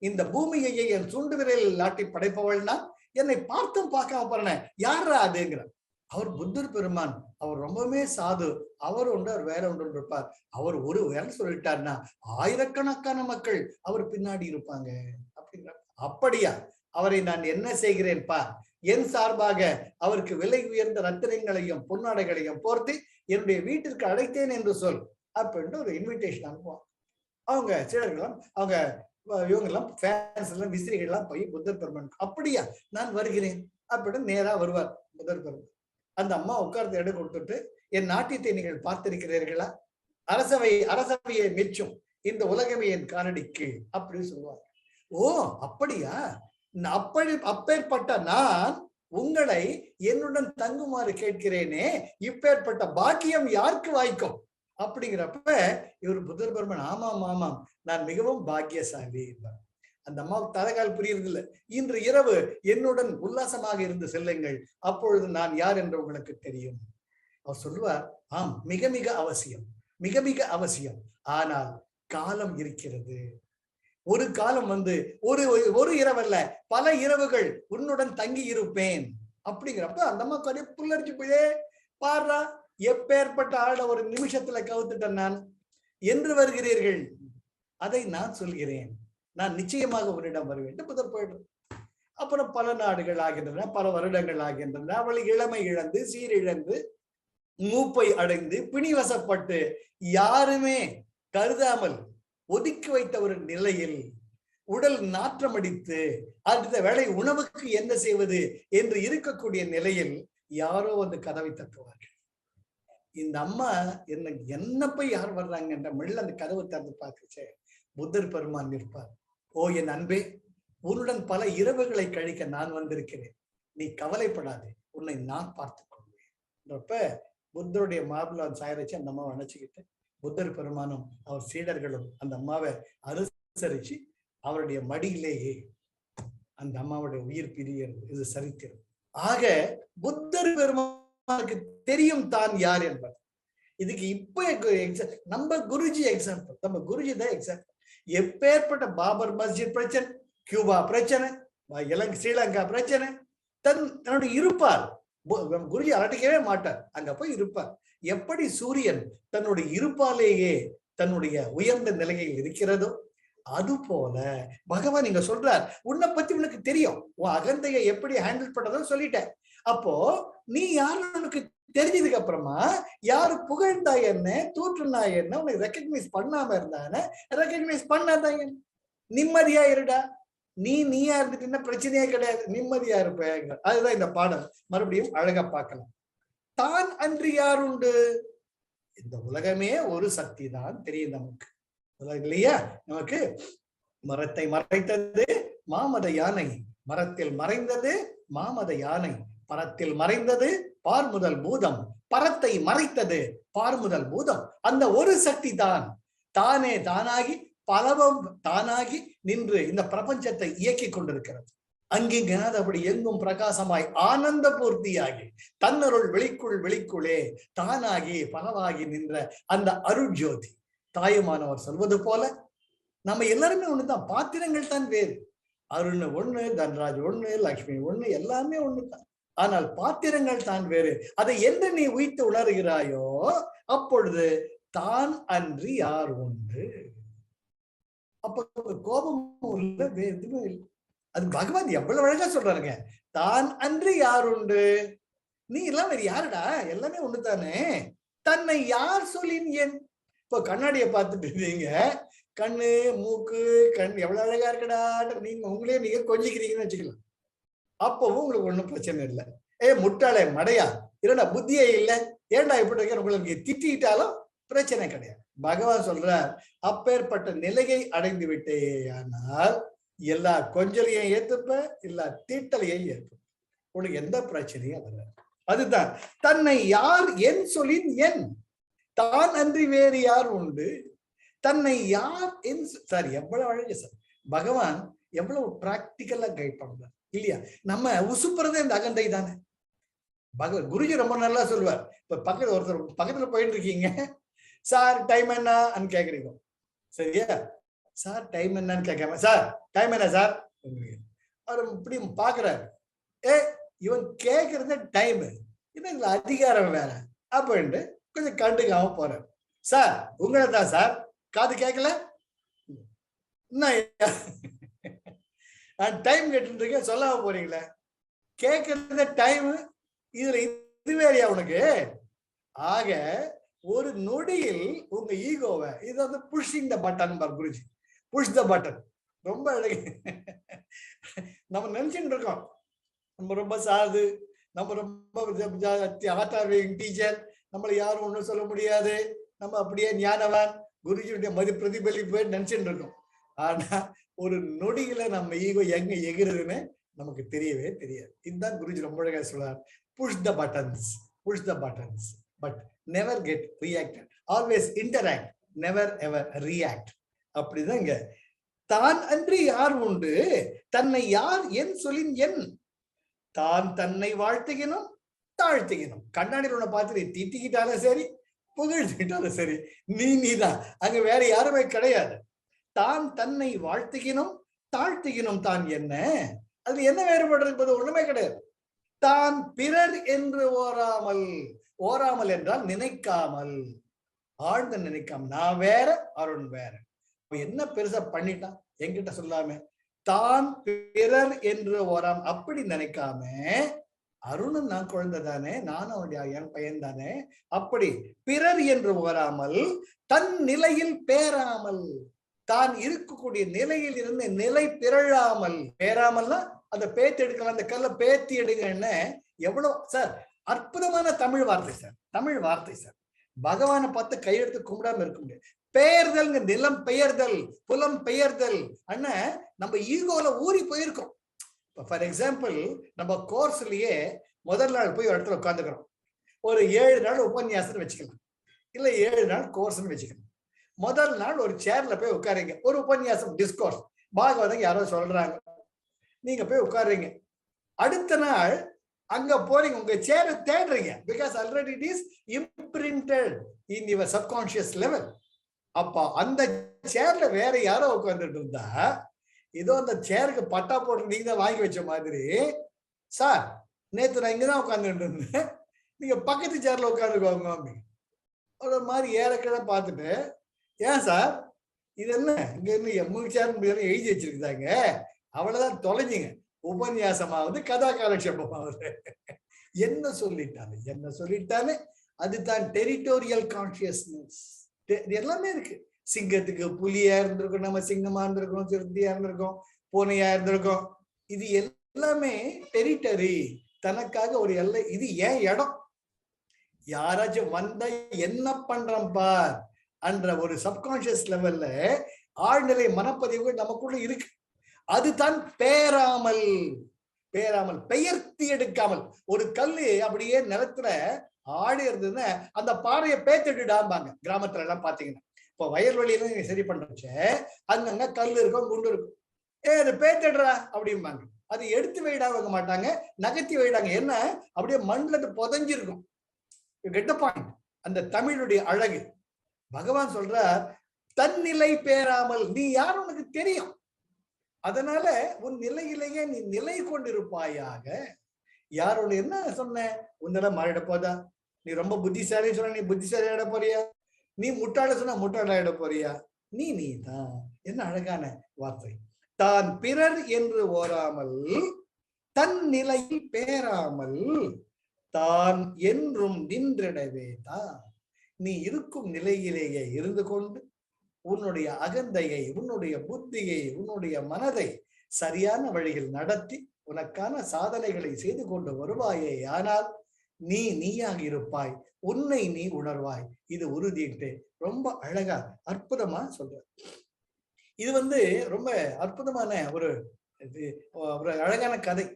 இந்த பூமியையே என் சுண்டு விரலில் நாட்டி படைப்பவள்னா என்னை பார்த்தும் பார்க்காம போறேன், யாரா அதுங்கிறார். அவர் புத்தர் பெருமான், அவர் ரொம்பவுமே சாது, அவர் ஒன்று அவர் வேற ஒன்று இருப்பார். அவர் ஒரு வேலை சொல்லிட்டார்னா ஆயிரக்கணக்கான மக்கள் அவர் பின்னாடி இருப்பாங்க அப்படிங்கிறார். அப்படியா, அவரை நான் என்ன செய்கிறேன்பா, என் சார்பாக அவருக்கு விலை உயர்ந்த ரத்தினங்களையும் பொன்னாடைகளையும் போர்த்தி என்னுடைய வீட்டிற்கு அழைத்தேன் என்று சொல் அப்படின்னு ஒரு இன்விடேஷன் அனுப்புவாங்க. அவங்க சீடர்கள்லாம், அவங்க இவங்கெல்லாம் ஃபேன்ஸ் எல்லாம் விசிறிகள்லாம் போய் புத்தர் பெருமான், அப்படியா நான் வருகிறேன் அப்படின்னு நேரா வருவார் புத்தர் பெருமான். அந்த அம்மா உட்கார்ந்து இடம் கொடுத்துட்டு, என் நாட்டியத்தை நீங்கள் பார்த்திருக்கிறீர்களா, அரசவையை மெச்சும், இந்த உலகமே என் காலடிக்கு அப்படின்னு சொல்லுவாங்க. ஓ அப்படியா? அப்பேற்பட்ட நான் உங்களை என்னுடன் தங்குமாறு கேட்கிறேனே, இப்பேற்பட்ட பாக்கியம் யாருக்கு வாய்க்கும் அப்படிங்கிறப்ப இவர் புத்தர் பெருமான் ஆமாம் ஆமாம் நான் மிகவும் பாக்கியசாலி. அந்த அம்மாவுக்கு தலைகால் புரியுறது இல்லை. இன்று இரவு என்னுடன் உல்லாசமாக இருந்து செல்லுங்கள், அப்பொழுது நான் யார் என்று உங்களுக்கு தெரியும். அவர் சொல்லுவார், ஆம் மிக மிக அவசியம், மிக மிக அவசியம். ஆனால் காலம் இருக்கிறது. ஒரு காலம் ஒரு இரவல்ல, பல இரவுகள் உன்னுடன் தங்கி இருப்பேன் அப்படிங்கிறப்ப அந்த அம்மா அப்படியே புல்லரிச்சு போயே பாடுறா, எப்பேற்பட்ட ஆட ஒரு நிமிஷத்துல கவுத்துட்டேன் நான். என்று வருகிறீர்கள், அதை நான் சொல்கிறேன், நான் நிச்சயமாக உன்னிடம் வருவேன். புதர் போயிடும். அப்புறம் பல நாடுகள் ஆகின்றன, பல வருடங்கள் ஆகின்றன. அவள் இளமை இழந்து, சீரிழந்து, மூப்பை அடைந்து, பிணிவசப்பட்டு, யாருமே கருதாமல் ஒதுக்கி வைத்த ஒரு நிலையில் உடல் நாற்றமடித்து அடுத்த வேளை உணவுக்கு என்ன செய்வது என்று இருக்கக்கூடிய நிலையில் யாரோ வந்து கதவை தட்டுவார்கள். இந்த அம்மா என்ன போய் யார் வர்றாங்க என்ற மெல்ல அந்த கதவை திறந்து பார்த்துச்சே, புத்தர் பெருமான் நிற்பார். ஓ என் அன்பே, உன்னுடன் பல இரவுகளை கழிக்க நான் வந்திருக்கிறேன், நீ கவலைப்படாதே, உன்னை நான் பார்த்துக் கொள்வேன். புத்தருடைய மார்பிள சாயரிச்சு அந்த அம்மாவை அணைச்சுக்கிட்டு புத்தர் பெருமானும் அவர் சீடர்களும் அந்த அம்மாவை அனுசரிச்சு அவருடைய மடியிலேயே அந்த அம்மாவுடைய உயிர் பிரியறது. இது சரித்திரம். ஆக புத்தர் பெருமானுக்கு தெரியும் தான் யார் என்பது. இதுக்கு இப்ப நம்ம குருஜி எக்ஸாம்பிள், நம்ம குருஜி தான் எக்ஸாம்பிள். எப்பேற்பட்ட பாபர் மஸ்ஜித் பிரச்சனை, கியூபா பிரச்சனை, ஸ்ரீலங்கா பிரச்சனை, தன்னுடைய இருப்பார். குருஜி அரட்டிக்கவே மாட்டார், அங்க போய் இருப்பார். எப்படி சூரியன் தன்னுடைய இருப்பாலேயே தன்னுடைய உயர்ந்த நிலையில் இருக்கிறதோ அது போல பகவான் நீங்க சொல்றார், உன்னை பத்தி உனக்கு தெரியும், உன் அகந்தையை எப்படி ஹேண்டில் பண்றதுன்னு சொல்லிட்டேன். அப்போ நீ யாரு உனக்கு தெரிஞ்சதுக்கு அப்புறமா யாரு புகழ்ந்தா என்ன, தூற்றுனா என்ன, உனக்கு ரெக்கக்னைஸ் பண்ணாம இருந்தானே, ரெக்கக்னைஸ் பண்ணாதான் என்ன, நிம்மதியா இருடா. நீயா இருந்துட்டு பிரச்சனையே கிடையாது, நிம்மதியா இருப்ப. அதுதான் இந்த பாடல் மறுபடியும் அழகா பார்க்கலாம். தான் அன்று யார் உண்டு? இந்த உலகமே ஒரு சக்தி தான் தெரியும் நமக்கு இல்லையா? நமக்கு மரத்தை மறைத்தது மாமத யானை, மரத்தில் மறைந்தது மாமத யானை, பரத்தில் மறைந்தது பார்முதல் பூதம், பரத்தை மறைத்தது பார்முதல் பூதம். அந்த ஒரு சக்தி தான் தானே தானாகி பலவும் தானாகி நின்று இந்த பிரபஞ்சத்தை இயக்கி கொண்டிருக்கிறது. அங்கிங்காதபடி எங்கும் பிரகாசமாய் ஆனந்த பூர்த்தியாகி தன்னருள் வெளிக்குள்ளே தானாகி பலவாகி நின்ற அந்த அருட்ஜோதி. தாயுமானவர் சொல்வது போல நம்ம எல்லாருமே ஒண்ணுதான், பாத்திரங்கள் தான் வேறு. அருண் ஒண்ணு, தன்ராஜ் ஒண்ணு, லக்ஷ்மி ஒண்ணு, எல்லாமே ஒண்ணுதான். ஆனால் பாத்திரங்கள் தான் வேறு. அதை என்று நீ உய்த்து உணர்கிறாயோ அப்பொழுது தான் அன்றி யார் உண்டு. அப்ப கோபம் இல்லை, வேறு எதுவுமே இல்லை. அது பகவான் எவ்வளவு அழகா சொல்றாருங்க. தான் அன்று யார் உண்டு, நீ எல்லாம் வேறு யாருடா, எல்லாமே ஒண்ணுதானே. தன்னை யார் சொல்லின் என். இப்போ கண்ணாடியை பார்த்துட்டு இருக்கீங்க, கண்ணு மூக்கு கண் எவ்வளவு அழகா இருக்கடா, நீங்க உங்களே நீங்க கொஞ்சிக்கிறீங்கன்னு வச்சுக்கலாம். அப்பவும் உங்களுக்கு ஒண்ணும் பிரச்சனை இல்லை. முட்டாளே மடையா இல்லடா, புத்தியே இல்லை, ஏன்டா இப்படி இருக்க, உங்களுக்கு திட்டிட்டாலும் பிரச்சனை கிடையாது. பகவான் சொல்றார், அப்பேற்பட்ட நிலையை அடைந்து விட்டேயானால் எல்லா கொஞ்சலையும் ஏத்துப்ப, எல்லா தீட்டலையும் ஏத்துப்ப, உனக்கு எந்த பிரச்சனையும் வரல. அதுதான் தன்னை யார் என் சொல்லின் என், தான் அன்றி வேறு யார் உண்டு. தன்னை யார் என் சார், எவ்வளவு அழகு சார். பகவான் எவ்வளவு பிராக்டிக்கலா கைட் பண்றார் இல்லையா? நம்ம உசுப்புறதே இந்த அகந்தை தானே. குருஜி ரொம்ப நல்லா சொல்லுவார். இப்ப ஒருத்தர் பக்கத்துல போயிட்டு இருக்கீங்க, சார் டைம் என்னன்னு கேக்குறீங்க, சரியா? சார் டைம் என்னன்னு கேட்காம, சார் டைம் என்ன சார், அவர் இப்படி பாக்குறாரு. இவன் கேக்குறது டைம், இது அதிகாரம் வேற அப்படின்ட்டு கொஞ்சம் கண்டுக்காம போறாரு. சார் உங்களை தான் சார், காது கேட்கல, நான் டைம் கேட்டு இருக்கேன், சொல்லாம போறீங்களே, கேட்கறத டைம், இதுல இது வேறையா உனக்கு? ஆக ஒரு நொடியில் உங்க ஈகோவை, இது வந்து புஷிங் த பட்டன் பார் குருஜி, புஷ் த பட்டன். ரொம்ப அழகு. நம்ம நினைச்சுட்டு இருக்கோம் நம்ம ரொம்ப சாது, நம்ம ரொம்ப டீச்சர், நம்மளை யாரும் ஒண்ணும் சொல்ல முடியாது, நம்ம அப்படியே ஞானவான் குருஜியுடைய பிரதிபலிப்பு நினைச்சுட்டு இருக்கோம். ஆனா ஒரு நொடியில நம்ம ஈகோ எங்க எகிறதுன்னு நமக்கு தெரியவே தெரியாது. இதுதான் குருஜி ரொம்ப அழகா சொல்றார், push the buttons, push the buttons, but never get reacted, always interact, never ever react. அப்படிதான் இங்க. தான் அன்றி யார் உண்டு, தன்னை யார் என் சொல்லின் என், தான் தன்னை வாழ்த்துகினும் தாழ்த்துகினும். கண்ணாடியில் உன்னை பார்த்து நீ திட்டிக்கிட்டாலும் சரி புகழ்த்திக்கிட்டாலும் சரி, நீதான், அங்க வேற யாருமே கிடையாது. தான் தன்னை வாழ்த்துகினும் தாழ்த்துகினும் தான் என்ன, அது என்ன வேறுபாடு இருப்பது? ஒண்ணுமே கிடையாது. தான் பிறர் என்று ஓராமல், ஓராமல் என்றால் நினைக்காமல், ஆழ்ந்து நினைக்காம, நான் வேற அருண் வேற. என்ன பெருசா பண்ணிட்டான் என்கிட்ட சொல்லாம, தான் பிறர் என்று ஓராம் அப்படி நினைக்காம, அருணன் நான் குழந்தை தானே, நானும் அவனுடைய என் பையன் தானே, அப்படி பிறர் என்று ஓராமல், தன் நிலையில் பேராமல், தான் இருக்கக்கூடிய நிலையில் இருந்து நிலை பிறழாமல், பேராமல்னா அந்த பேத்து எடுக்கலாம், அந்த கல்ல பேத்தி எடுங்கன்னு எவ்வளவு சார் அற்புதமான தமிழ் வார்த்தை சார், தமிழ் வார்த்தை சார். பகவானை பார்த்து கையெடுத்து கும்பிடாம இருக்க முடியாது. பெயர்தல், நிலம் பெயர்தல், புலம் பெயர்தல் அண்ணா நம்ம ஈகோல ஊறி போயிருக்கோம். ஃபார் எக்ஸாம்பிள், நம்ம கோர்ஸ்லயே முதல் நாள் போய் ஒரு இடத்துல உட்காந்துக்கிறோம். ஒரு 7 நாள் உபன்யாசம் வச்சுக்கலாம், இல்ல 7 நாள் கோர்ஸ்ன்னு வச்சுக்கலாம். முதல் நாள் ஒரு சேர்ல போய் உட்காருங்க, ஒரு உபன்யாசம் டிஸ்கோர்ஸ் பாகவதம் யாரோ சொல்றாங்க, நீங்க போய் உட்காருங்க. அடுத்த நாள் அங்க போறீங்க, உங்க சேரை தேடுறீங்க, because already it is imprinted in your subconscious level. அப்ப அந்த சேர்ல வேற யாரோ உட்கார்ந்துட்டு இருந்தா, ஏதோ அந்த சேருக்கு பட்டா போட்டு நீங்க தான் வாங்கி வச்ச மாதிரி, சார் நேத்து நான் இங்கதான் உட்கார்ந்துட்டு இருந்தேன், நீங்க பக்கத்து சேர்ல உட்காந்துக்கோங்க. ஒரு மாதிரி ஏறக்கிழ பார்த்துட்டு, ஏன் சார் இது என்ன இங்க இருந்து 3 சேர் எழுதி வச்சிருக்காங்க, அவ்வளவுதான் தொலைஞ்சிங்க, உபன்யாசமாவது கதா காலட்சேபமாவது. என்ன சொல்லிட்டானே, என்ன சொல்லிட்டானே, அதுதான் டெரிட்டோரியல் கான்சியஸ்னஸ். எல்லாமே இருக்கு. சிங்கத்துக்கு புலியா இருந்திருக்கும், நம்ம சிங்கமா இருந்திருக்கோம், சிறுத்தையா இருந்திருக்கோம், பூனையா இருந்திருக்கோம். இது எல்லாமே டெரிட்டரி, தனக்காக ஒரு எல்லை. இது ஏன் இடம், யாராச்சும் வந்தா என்ன பண்றான் பார் என்ற ஒரு சப்கான்சியஸ் லெவல்ல ஆழ்நிலை மனப்பதிவு நமக்குள்ள இருக்கு. அதுதான் பேராமல், பேராமல் பெயர்த்தி எடுக்காமல். ஒரு கல்லு அப்படியே நிலத்துல ஆடி இருந்ததுன்னா அந்த பாறையை பேத்துடுடாம்பாங்க கிராமத்துல எல்லாம் பாத்தீங்கன்னா. இப்ப வயல்வெளியில நீங்க சரி பண்றச்ச அங்கங்க கல் இருக்கும், குண்டு இருக்கும், அது பேத்துடுறா அப்படிம்பாங்க. அது எடுத்து வைடாங்க மாட்டாங்க, நகர்த்தி வைடாங்க. என்ன அப்படியே மண்ணுல புதஞ்சிருக்கும். கெட்ட பாயிண்ட். அந்த தமிழுடைய அழகு. பகவான் சொல்ற தன்னிலை பேராமல், நீ யார் உனக்கு தெரியும், அதனால உன் நிலையிலேயே நீ நிலை கொண்டிருப்பாயாக. யாரோட என்ன சொன்ன, உன்னால மாறிட போதா, நீ ரொம்ப புத்திசாலி சொன்ன, நீ புத்திசாலி ஆயிட போறியா, நீ முட்டாள சொன்னா முட்டாள ஆயிட போறியா, நீ தான். என்ன அழகான வார்த்தை. தான் பிறர் என்று ஓராமல், தன் நிலையில் பேராமல், தான் என்றும் நின்றிடவே தான். நீ இருக்கும் நிலையிலேயே இருந்து கொண்டு உன்னுடைய அகந்தையை, உன்னுடைய புத்தியை, உன்னுடைய மனதை சரியான வழியில் நடத்தி உனக்கான சாதனைகளை செய்து கொண்டு வருவாயே, ஆனால் நீ நீயாக இருப்பாய், உன்னை நீ உணர்வாய். இது உறுதிட்டு ரொம்ப அழகா அற்புதமா சொல்ற. இது ரொம்ப அற்புதமான ஒரு அழகான கதை.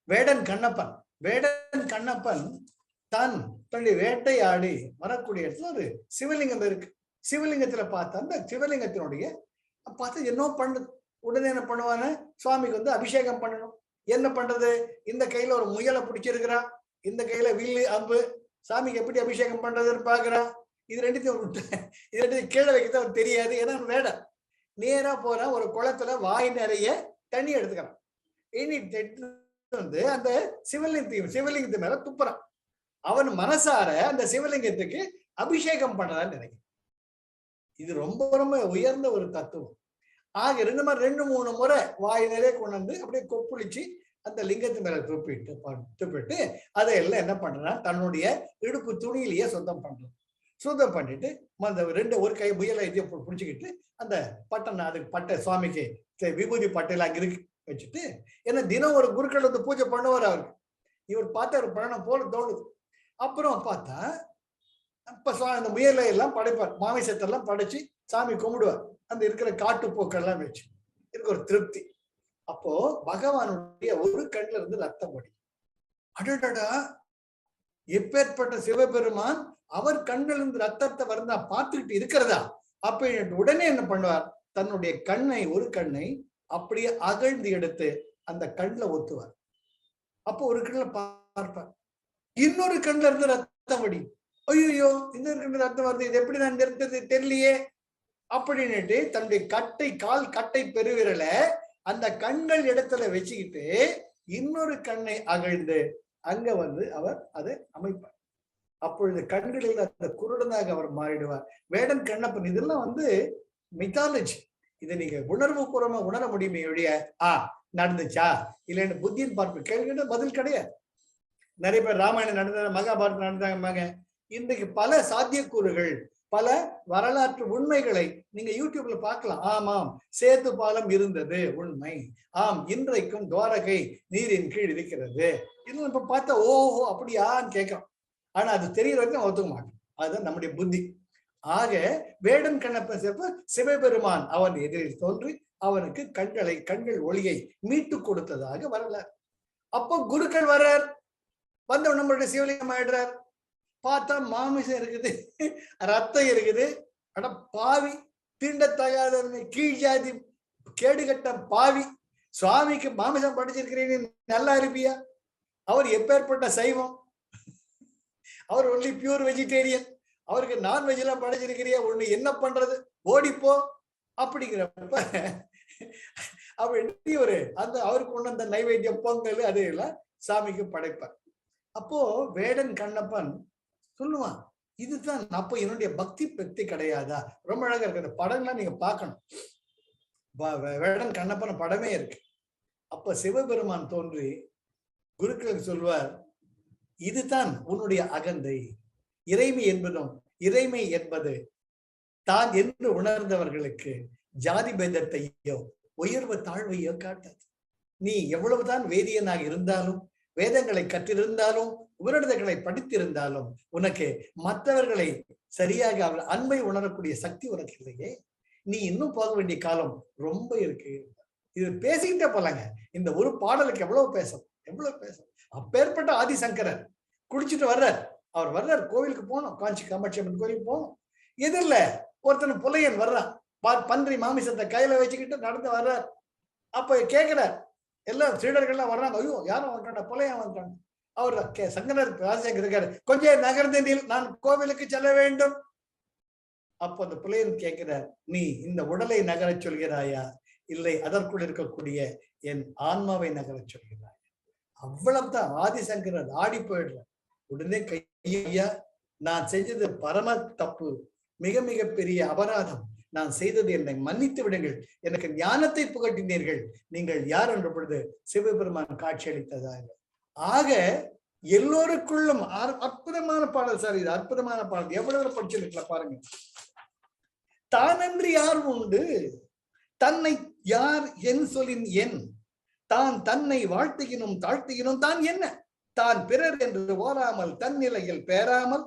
வேடன் கண்ணப்பன், வேடன் கண்ணப்பன் தான் தன்னுடைய வேட்டையாடி வரக்கூடிய இடத்துல ஒரு சிவலிங்கம் இருக்கு. சிவலிங்கத்துல பார்த்தா அந்த சிவலிங்கத்தினுடைய பார்த்து என்ன பண்ணுது, உடனே என்ன பண்ணுவான, சுவாமிக்கு அபிஷேகம் பண்ணணும். என்ன பண்றது, இந்த கையில ஒரு முயலை பிடிச்சிருக்கிறான், இந்த கையில வில்லு அம்பு, சாமிக்கு எப்படி அபிஷேகம் பண்றதுன்னு பாக்குறான். இது ரெண்டுத்தையும் கீழே வைக்கிறது அவன் தெரியாது. ஏன்னா வேடம் நேரா போறான், ஒரு குளத்துல வாய் நிறைய தண்ணி எடுத்துக்கிறான். அந்த சிவலிங்கத்து மேல துப்புறான். அவன் மனசார அந்த சிவலிங்கத்துக்கு அபிஷேகம் பண்றதான்னு நினைக்கிறான். இது ரொம்ப ரொம்ப உயர்ந்த ஒரு தத்துவம். ஆக 2-3 முறை வாய் நிறைய கொண்டு வந்து அப்படியே கொப்புளிச்சு அந்த லிங்கத்து மேல துப்பிட்டு அதையெல்லாம் என்ன பண்றான், தன்னுடைய இடுப்பு துணியிலேயே சுத்தம் பண்றான். சுத்தம் பண்ணிட்டு அந்த ஒரு கை முயலை பிடிச்சிக்கிட்டு அந்த பட்டன், அதுக்கு பட்டை சுவாமிக்கு விபூதி பட்டையில அங்க இருக்கு வச்சுட்டு, ஏன்னா தினம் ஒரு குருக்கள் பூஜை பண்ணுவார் அவருக்கு. இவர் பார்த்தா ஒரு பிராணம் போல தோணுது. அப்புறம் பார்த்தா அப்ப அந்த முயலை எல்லாம் படைப்பார், மாமிசத்தெல்லாம் படைச்சு சாமி கும்பிடுவார், அந்த இருக்கிற காட்டு போக்கெல்லாம் வச்சு இருக்கு ஒரு திருப்தி. அப்போ பகவானுடைய ஒரு கண்ணுல இருந்து ரத்தம் வடி. அடடடா, எப்பேற்பட்ட சிவபெருமான் அவர் கண்ணில் இருந்து ரத்தத்தை வருந்தா பார்த்துக்கிட்டு இருக்கிறதா? அப்ப உடனே என்ன பண்ணுவார், தன்னுடைய கண்ணை ஒரு கண்ணை அப்படியே அகழ்ந்து எடுத்து அந்த கண்ணுல ஒத்துவார். அப்போ ஒரு கண்ணுல பார்ப்பார், இன்னொரு கண்ணுல இருந்து ரத்தம் வடி. ஐயோ, இன்னொரு கண்ணுல ரத்தம் வருது, இது எப்படி நான் நிறுத்தது தெரியலையே அப்படின்னுட்டு தன்னுடைய கால் கட்டை பெருவிரல அந்த கண்கள் இடத்துல வச்சுக்கிட்டு இன்னொரு கண்ணை அகழ்ந்து அங்க அவர் அதை அமைப்பார். அப்பொழுது கண்களில் அந்த குருடனாக அவர் மாறிடுவார். வேடன் கண்ணப்பன் இதெல்லாம் மித்தாலஜி. இதை நீங்க உணர்வு பூர்வமா உணர முடியுமே ஒழிய நடந்துச்சா இல்லைன்னு புத்தியின் பார்ப்பு கேள்வி பதில் கிடையாது. நிறைய பேர் ராமாயணம் நடந்தாங்க, மகாபாரதம் நடந்தாங்க. இன்றைக்கு பல சாத்தியக்கூறுகள், பல வரலாற்று உண்மைகளை நீங்க யூடியூப்ல பார்க்கலாம். ஆமாம், சேது பாலம் இருந்தது உண்மை. ஆம், இன்றைக்கும் துவாரகை நீரின் கீழ் இருக்கிறது. இன்னும் இப்ப பார்த்தா ஓஹோ அப்படியான்னு கேட்கிறோம். ஆனா அது தெரியற வரைக்கும் ஒத்துக்க மாட்டோம். அதுதான் நம்முடைய புத்தி. ஆக வேடன் கண்ணப்பன் சேர்ப்ப சிவபெருமான் அவன் எதிரில் தோன்றி அவனுக்கு கண்கள் ஒளியை மீட்டு கொடுத்ததாக வரலாறு. அப்போ குருக்கள் வர்றார், வந்த நம்மளுடைய சிவலிங்கம் ஆயிடுறார். பார்த்தா மாமிசம் இருக்குது, ரத்தம் இருக்குது. அட பாவி, தீண்டத்தகாத கீழ் ஜாதி கேடுகட்ட பாவி, சுவாமிக்கு மாமிசம் படிச்சிருக்கிறீங்க, நல்லா இருப்பியா? அவர் எப்பேற்பட்ட சைவம், அவர் ஒன்லி பியூர் வெஜிடேரியன், அவருக்கு நான்வெஜ் எல்லாம் படைச்சிருக்கிறியா, ஒண்ணு என்ன பண்றது, ஓடிப்போ அப்படிங்கிறப்ப அப்படி அவருக்கு ஒண்ணு அந்த நைவேத்தியம் பொங்கல் அது எல்லாம் சாமிக்கு படைப்பார். அப்போ வேடன் கண்ணப்பன் சொல்லுவான், இதுதான் அப்போ என்னுடைய பக்தி கிடையாதா? ரொம்ப அழகா இருக்கு அந்த படம்லாம் நீங்க பார்க்கணும். வேடன் கண்ணப்பன் படமே இருக்கு. அப்ப சிவபெருமான் தோன்றி குருக்களுக்கு சொல்வார், இதுதான் உன்னுடைய அகந்தை. இறைமை என்பது தான் என்று உணர்ந்தவர்களுக்கு ஜாதி பேதத்தையோ உயர்வு தாழ்வையோ காட்டாது. நீ எவ்வளவுதான் வேதியனாக இருந்தாலும், வேதங்களை கற்றிருந்தாலும், உபநிடதங்களை படித்திருந்தாலும், உனக்கு மற்றவர்களை சரியாக அவர் அன்பை உணரக்கூடிய சக்தி உனக்கு இல்லையே. நீ இன்னும் போக வேண்டிய காலம் ரொம்ப இருக்கு. இது பேசிக்கிட்டே போலாங்க. இந்த ஒரு பாடலுக்கு எவ்வளவு பேசும். அப்பேற்பட்ட ஆதிசங்கரர் குடிச்சிட்டு வர்றார். அவர் வர்றார், கோவிலுக்கு போனோம், காஞ்சி காமாட்சி அம்மன் கோயிலுக்கு போனோம். எதிரில ஒருத்தன் புலையன் வர்றான், பன்றி மாமிசத்தை கையில வச்சுக்கிட்டு நடந்து வர்றார். அப்ப கேட்கிறார், எல்லாம் சீடர்கள்லாம் வர்றாங்க. ஐயோ, யாரும் வந்துட்டாங்க, புலையன் வந்துட்டாங்க. அவர் சங்கரர் ராஜசேகர் இருக்காரு, கொஞ்சம் நகர்ந்து நான் கோவிலுக்கு செல்ல வேண்டும். அப்போ அந்த புலையன் கேட்கிறார், நீ இந்த உடலை நகர சொல்கிறாயா, இல்லை அதற்குள் இருக்கக்கூடிய என் ஆன்மாவை நகர சொல்கிறாய்? அவ்வளவுதான். ஆதிசங்கரர் ஆடி போயிடுற. உடனே கையா, நான் செஞ்சது பரம தப்பு, மிக மிக பெரிய அபராதம். நான் செய்தது என்னை மன்னித்து விடுங்கள், எனக்கு ஞானத்தை புகட்டினீர்கள், நீங்கள் யார் என்ற பொழுது சிவபெருமான் காட்சி அளித்ததாக. ஆக எல்லோருக்குள்ளும் அற்புதமான பாடல் சார், இது அற்புதமான பாடல். எவ்வளவு படிச்சிருக்கலாம் பாருங்க. தானன்றி யார் உண்டு, தன்னை யார் என் சொல்லின் என், தான் தன்னை வாழ்த்துகினும் தாழ்த்துகினும் தான் என்ன, தான் பிறர் என்று ஓராமல் தன் நிலையில் பேராமல்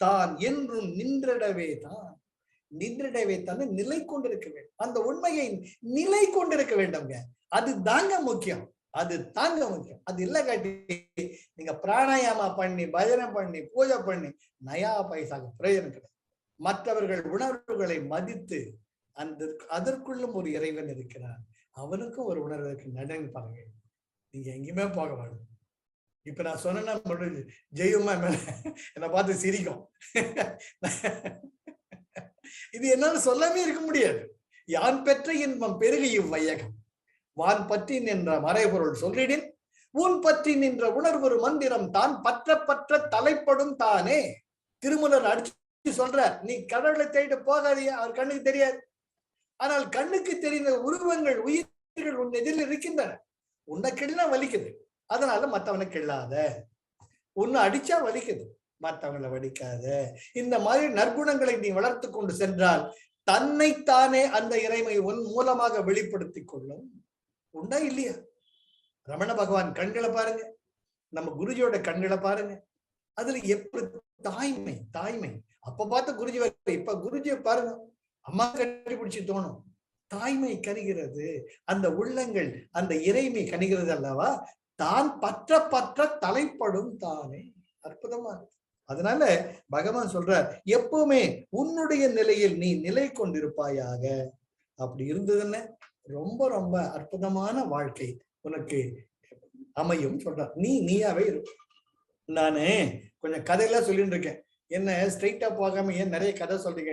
தான் என்றும் நின்றிடவே தான் நிலை கொண்டிருக்க வேண்டும். அந்த உண்மையை நிலை கொண்டிருக்க வேண்டும்ங்க. அது தாங்க முக்கியம். அது இல்ல காட்டி நீங்க பிராணாயாமா பண்ணி, பஜனை பண்ணி, பூஜை பண்ணி நயா பைசாக்கு பிரயோஜனம் கிடையாது. மற்றவர்கள் உணர்வுகளை மதித்து அதற்குள்ளும் ஒரு இறைவன் இருக்கிறார், அவனுக்கும் ஒரு உணர்வு இருக்கு. நடந்து பாருங்க, நீங்க எங்கேயுமே போக வேணும். இப்ப நான் சொன்னா ஜெயுமா மேல என்னை பார்த்து சிரிக்கும். இது என்னால சொல்லவே இருக்க முடியாது. யான் பெற்ற இன்பம் பெருகி இவ்வையகம், வான் பற்றி நின்ற மறைபொருள் சொல்லிடின் ஊன் பற்றி நின்ற உணர்வு மந்திரம் தான் பற்ற தலைப்படும் தானே. திருமூலர் அடிச்சு சொல்றார், நீ கடவுளை தேடிட்டு போகாதீங்க, அவர் கண்ணுக்கு தெரியாது. ஆனால் கண்ணுக்கு தெரிந்த உருவங்கள், உயிர்கள் உன் எதிரில் இருக்கின்றன. உன்னை கிள்ளா வலிக்குது, அதனால மற்றவனை கிள்ளாத. உன்னை அடிச்சா வலிக்குது, மற்றவங்களை வலிக்காத. இந்த மாதிரி நற்குணங்களை நீ வளர்த்து கொண்டு சென்றால் தன்னைத்தானே அந்த இறைமை உன் மூலமாக வெளிப்படுத்தி கொள்ளும். உண்டா இல்லையா? ரமண பகவான் கண்களை பாருங்க, நம்ம குருஜியோட கண்களை பாருங்க. அதுல எப்படி தாய்மை அப்ப பார்த்த குருஜி வர இப்ப குருஜியை பாருங்க, அம்மா கட்டி பிடிச்சி தோணும். தாய்மை கனிகிறது, அந்த உள்ளங்கள் அந்த இறைமை கனிகிறது அல்லவா? தான் பற்ற பற்ற தலைப்படும் தானே. அற்புதமா. அதனால பகவான் சொல்றார், எப்பவுமே உன்னுடைய நிலையில் நீ நிலை கொண்டிருப்பாயாக. அப்படி இருந்ததுன்னு ரொம்ப ரொம்ப அற்புதமான வாழ்க்கை உனக்கு அமையும் சொல்றார். நீ நீயாவே இருக்கும். நானு கொஞ்சம் கதையெல்லாம் சொல்லிட்டு இருக்கேன். என்ன ஸ்ட்ரைட்டா போகாம ஏன் நிறைய கதை சொல்றீங்க?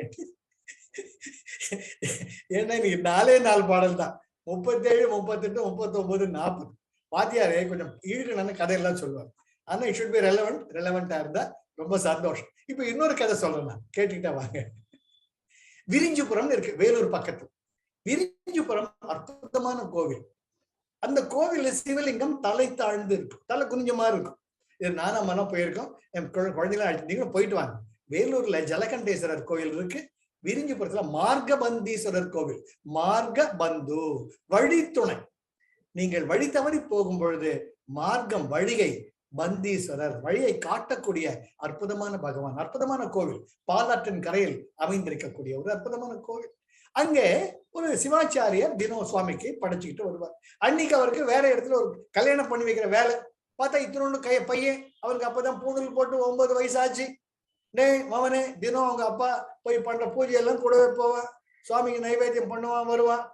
ஏன்னா இன்னைக்கு 4 பாடல் தான். 37, 38, 39, 40. வாத்தியாரே கொஞ்சம் ஈடுகளான கதையெல்லாம் சொல்லுவாங்க. ஆனா இட் ஷுட் பி ரெலவெண்டா இருந்தா ரொம்ப சந்தோஷம். இப்ப இன்னொரு கதை சொல்றேன், நான் கேட்டுக்கிட்டா வாங்க. விரிஞ்சிபுரம் இருக்கு வேலூர் பக்கத்துல. விரிஞ்சிபுரம் அற்புதமான கோவில். அந்த கோவில்ல சிவலிங்கம் தலை தாழ்ந்து இருக்கும், தலை குனிஞ்சமா இருக்கும். இது நானா மனம் போயிருக்கோம், என் குழந்தைகளை நீங்களும் போயிட்டு வாங்க. வேலூர்ல ஜலகண்டேஸ்வரர் கோவில் இருக்கு. விரிஞ்சிபுரத்துல மார்கபந்தீஸ்வரர் கோவில். மார்கபந்து வழித்துணை. நீங்கள் வழி தவறி போகும் பொழுது மார்க்கம் வழியை, பந்தீஸ்வரர் வழியை காட்டக்கூடிய அற்புதமான பகவான், அற்புதமான கோவில். பாலாற்றின் கரையில் அமைந்திருக்கக்கூடிய ஒரு அற்புதமான கோவில். அங்கே ஒரு சிவாச்சாரியர் தினம் சுவாமிக்கு படைச்சுக்கிட்டு வருவார். அன்னைக்கு அவருக்கு வேற இடத்துல ஒரு கல்யாணம் பண்ணி வைக்கிற வேலை. பார்த்தா இத்தனோண்டு பையன், அவருக்கு அப்பதான் பூணூல் போட்டு 9 வயசு ஆச்சு. டேய் மவனே, தினம் அவங்க அப்பா போய் பண்ற பூஜை எல்லாம் கூடவே போவான், சுவாமிக்கு நைவேத்தியம் பண்ணுவான், வருவான்.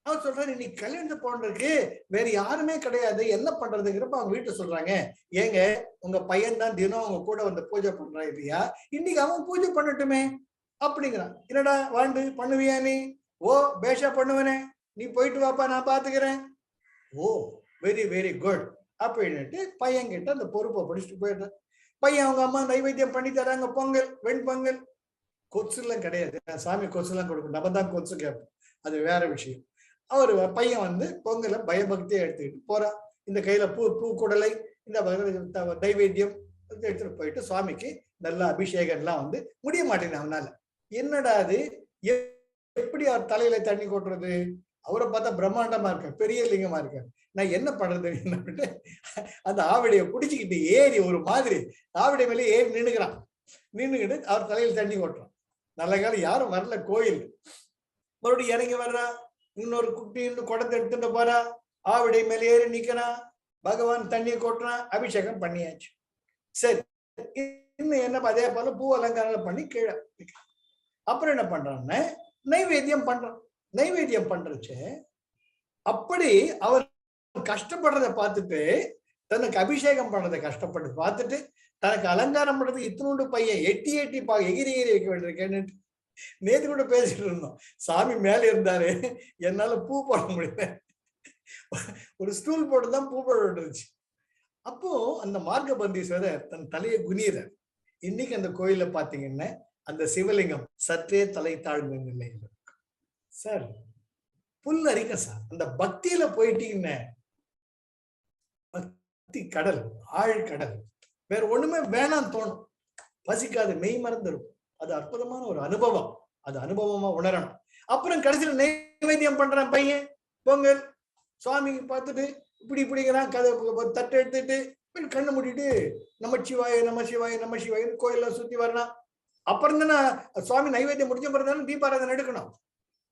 அவன் சொல்றாரு, இன்னைக்கு கல்யாணத்தை போன்றதுக்கு வேற யாருமே கிடையாது, என்ன பண்றதுங்கிறப்ப அவங்க வீட்டை சொல்றாங்க, ஏங்க உங்க பையன் தான் தினம் அவங்க கூட வந்து பூஜை பண்றான் இல்லையா, இன்னைக்கு அவன் பூஜை பண்ணட்டுமே அப்படிங்கிறான். என்னடா வாண்டு பண்ணுவியா நீ? ஓ பேஷா பண்ணுவனே, நீ போயிட்டு வாப்பா, நான் பாத்துக்கிறேன். ஓ வெரி வெரி குட் அப்படின்னுட்டு பையன் கிட்ட அந்த பொறுப்பை படிச்சுட்டு போயிடுறான். பையன் அவங்க அம்மா நைவேத்தியம் பண்ணி தராங்க, பொங்கல், வெண்பொங்கல். கொச்சு எல்லாம் கிடையாது, சாமி கொச்சு எல்லாம் கொடுக்கும், நம்ம தான் கொச்சு கேட்போம், அது வேற விஷயம். அவரு பையன் வந்து பொங்கலை பயபக்தியை எடுத்துக்கிட்டு போறான். இந்த கையில பூக்குடலை, இந்த நைவேத்தியம் எடுத்துட்டு போயிட்டு சுவாமிக்கு நல்ல அபிஷேகம் எல்லாம் வந்து முடிய மாட்டேங்குது அவனால. என்னடா அது, எப்படி அவர் தலையில தண்ணி கொட்டுறது? அவரை பார்த்தா பிரம்மாண்டமா இருக்க, பெரிய லிங்கமா இருக்க, நான் என்ன பண்றது? அந்த ஆவிடைய பிடிச்சுக்கிட்டு ஏறி ஒரு மாதிரி ஆவிடை மேலே ஏறி நின்னுக்கிட்டு அவர் தலையில தண்ணி கொட்டுறான். நல்ல காலம் யாரும் வரல கோயில். மறுபடியும் இறங்கி வர்றா, இன்னொரு குட்டி குடத்தை எடுத்துட்டு போறா, ஆவிடை மேலே ஏறி நிக்கிறான், பகவான் தண்ணியை கொட்டுறான், அபிஷேகம் பண்ணியாச்சு. சரி, இன்னும் என்ன அதே போல பூ அலங்காரம் பண்ணி கீழே. அப்புறம் என்ன பண்றான்னு நைவேத்தியம் பண்றான். நைவேத்தியம் பண்றச்சு அப்படி அவர் கஷ்டப்படுறதை பார்த்துட்டு, தனக்கு அபிஷேகம் பண்றதை கஷ்டப்பட்டு பார்த்துட்டு, தனக்கு அலங்காரம் பண்றது இத்தினோண்டு பையன் எட்டி எகிரி வைக்க வேண்டியிருக்கேன்னு நேத்து கூட பேசிட்டு இருந்தோம். சாமி மேல இருந்தாரு, என்னால பூ போட முடியல, ஒரு ஸ்டூல் போட்டுதான் பூ போட வேண்டியிருச்சு. அப்போ அந்த மார்கபந்தீஸ்வரர் தன் தலையை குனியறார். இன்னைக்கு அந்த கோயில பாத்தீங்கன்னா அந்த சிவலிங்கம் சற்றே தலை தாழ்ந்த நிலையில் இருக்கு சார். புல் அரிக்க சார், அந்த பக்தியில போயிட்டீங்கன்னு பக்தி கடல், ஆழ்கடல், வேற ஒண்ணுமே வேணாம் தோணும், பசிக்காது, மெய் மறந்து இருக்கும். அது அற்புதமான ஒரு அனுபவம், அது அனுபவமா உணரணும். அப்புறம் கடைசியில நைவேத்தியம் பண்றான் பையன், பொங்கல் சுவாமிக்கு பார்த்துட்டு இப்படிங்கிறான், கதை தட்டை எடுத்துட்டு கண்ணு மூடிட்டு நமச்சிவாய நமசிவாய நமசிவாய கோயில சுத்தி வரணும். அப்புறம் தானே சுவாமி நைவேத்தியம் முடிஞ்ச பிறகு தீபாராதனை எடுக்கணும்.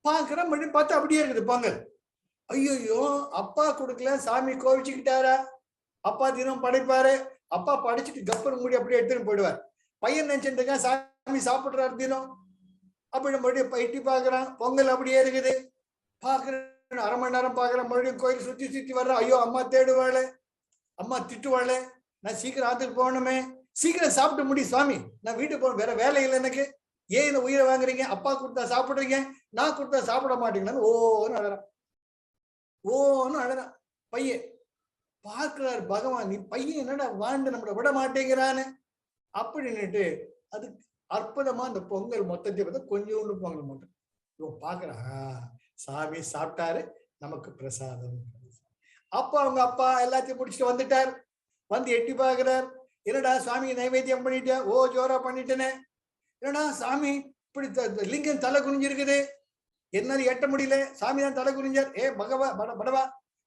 பாக்குறேன் மறுபடியும் பார்த்தா அப்படியே இருக்குது பொங்கல். ஐயோ, அப்பா கொடுக்கல, சாமி கோவிச்சுக்கிட்டாரா? அப்பா தினம் படைப்பாரு, அப்பா படைச்சிட்டு கப்பர் மூடி அப்படியே எடுத்துன்னு போயிடுவார். பையன் நினைச்சிட்டு இருக்கேன் சாமி சாப்பிடுறாரு தினம். அப்படி மறுபடியும் எட்டி பாக்குறான், பொங்கல் அப்படியே இருக்குது. பாக்குறேன், அரை மணி நேரம் பாக்குறேன், மறுபடியும் கோயில் சுத்தி வர்றேன். ஐயோ, அம்மா தேடுவாளே, அம்மா திட்டுவாளே, நான் சீக்கிரம் ஆத்துக்கு போகணுமே, சீக்கிரம் சாப்பிட்டு முடி சுவாமி, நான் வீட்டுக்கு போகணும், வேற வேலை இல்லை எனக்கு, ஏன் இந்த உயிரை வாங்குறீங்க, அப்பா கொடுத்தா சாப்பிடுறீங்க, நான் கொடுத்தா சாப்பிட மாட்டீங்களான்னு ஓன்னு அழறான். ஓன்னு அழறான் பையன். பார்க்கிறார் பகவான், நீ பையன் என்னடா வாழ்ந்து நம்மளை விட மாட்டேங்கிறான்னு அப்படின்னுட்டு அது அற்புதமா அந்த பொங்கல் மொத்தத்தை பார்த்தா கொஞ்சோண்டு பொங்கல் மட்டும் இவன் பாக்குறா, சாமி சாப்பிட்டாரு, நமக்கு பிரசாதம். அப்ப அவங்க அப்பா எல்லாத்தையும் முடிச்சுட்டு வந்துட்டார். வந்து எட்டி பாக்குறார், என்னடா சாமி நைவேத்தியம் பண்ணிட்டேன், ஓ ஜோரா பண்ணிட்டேனே, என்னடா சாமி இப்படி லிங்கம் தலை குனிஞ்சிருக்குது, என்னால எட்ட முடியல, சாமி தான் தலை குனிஞ்சார். ஏ பகவா படவா,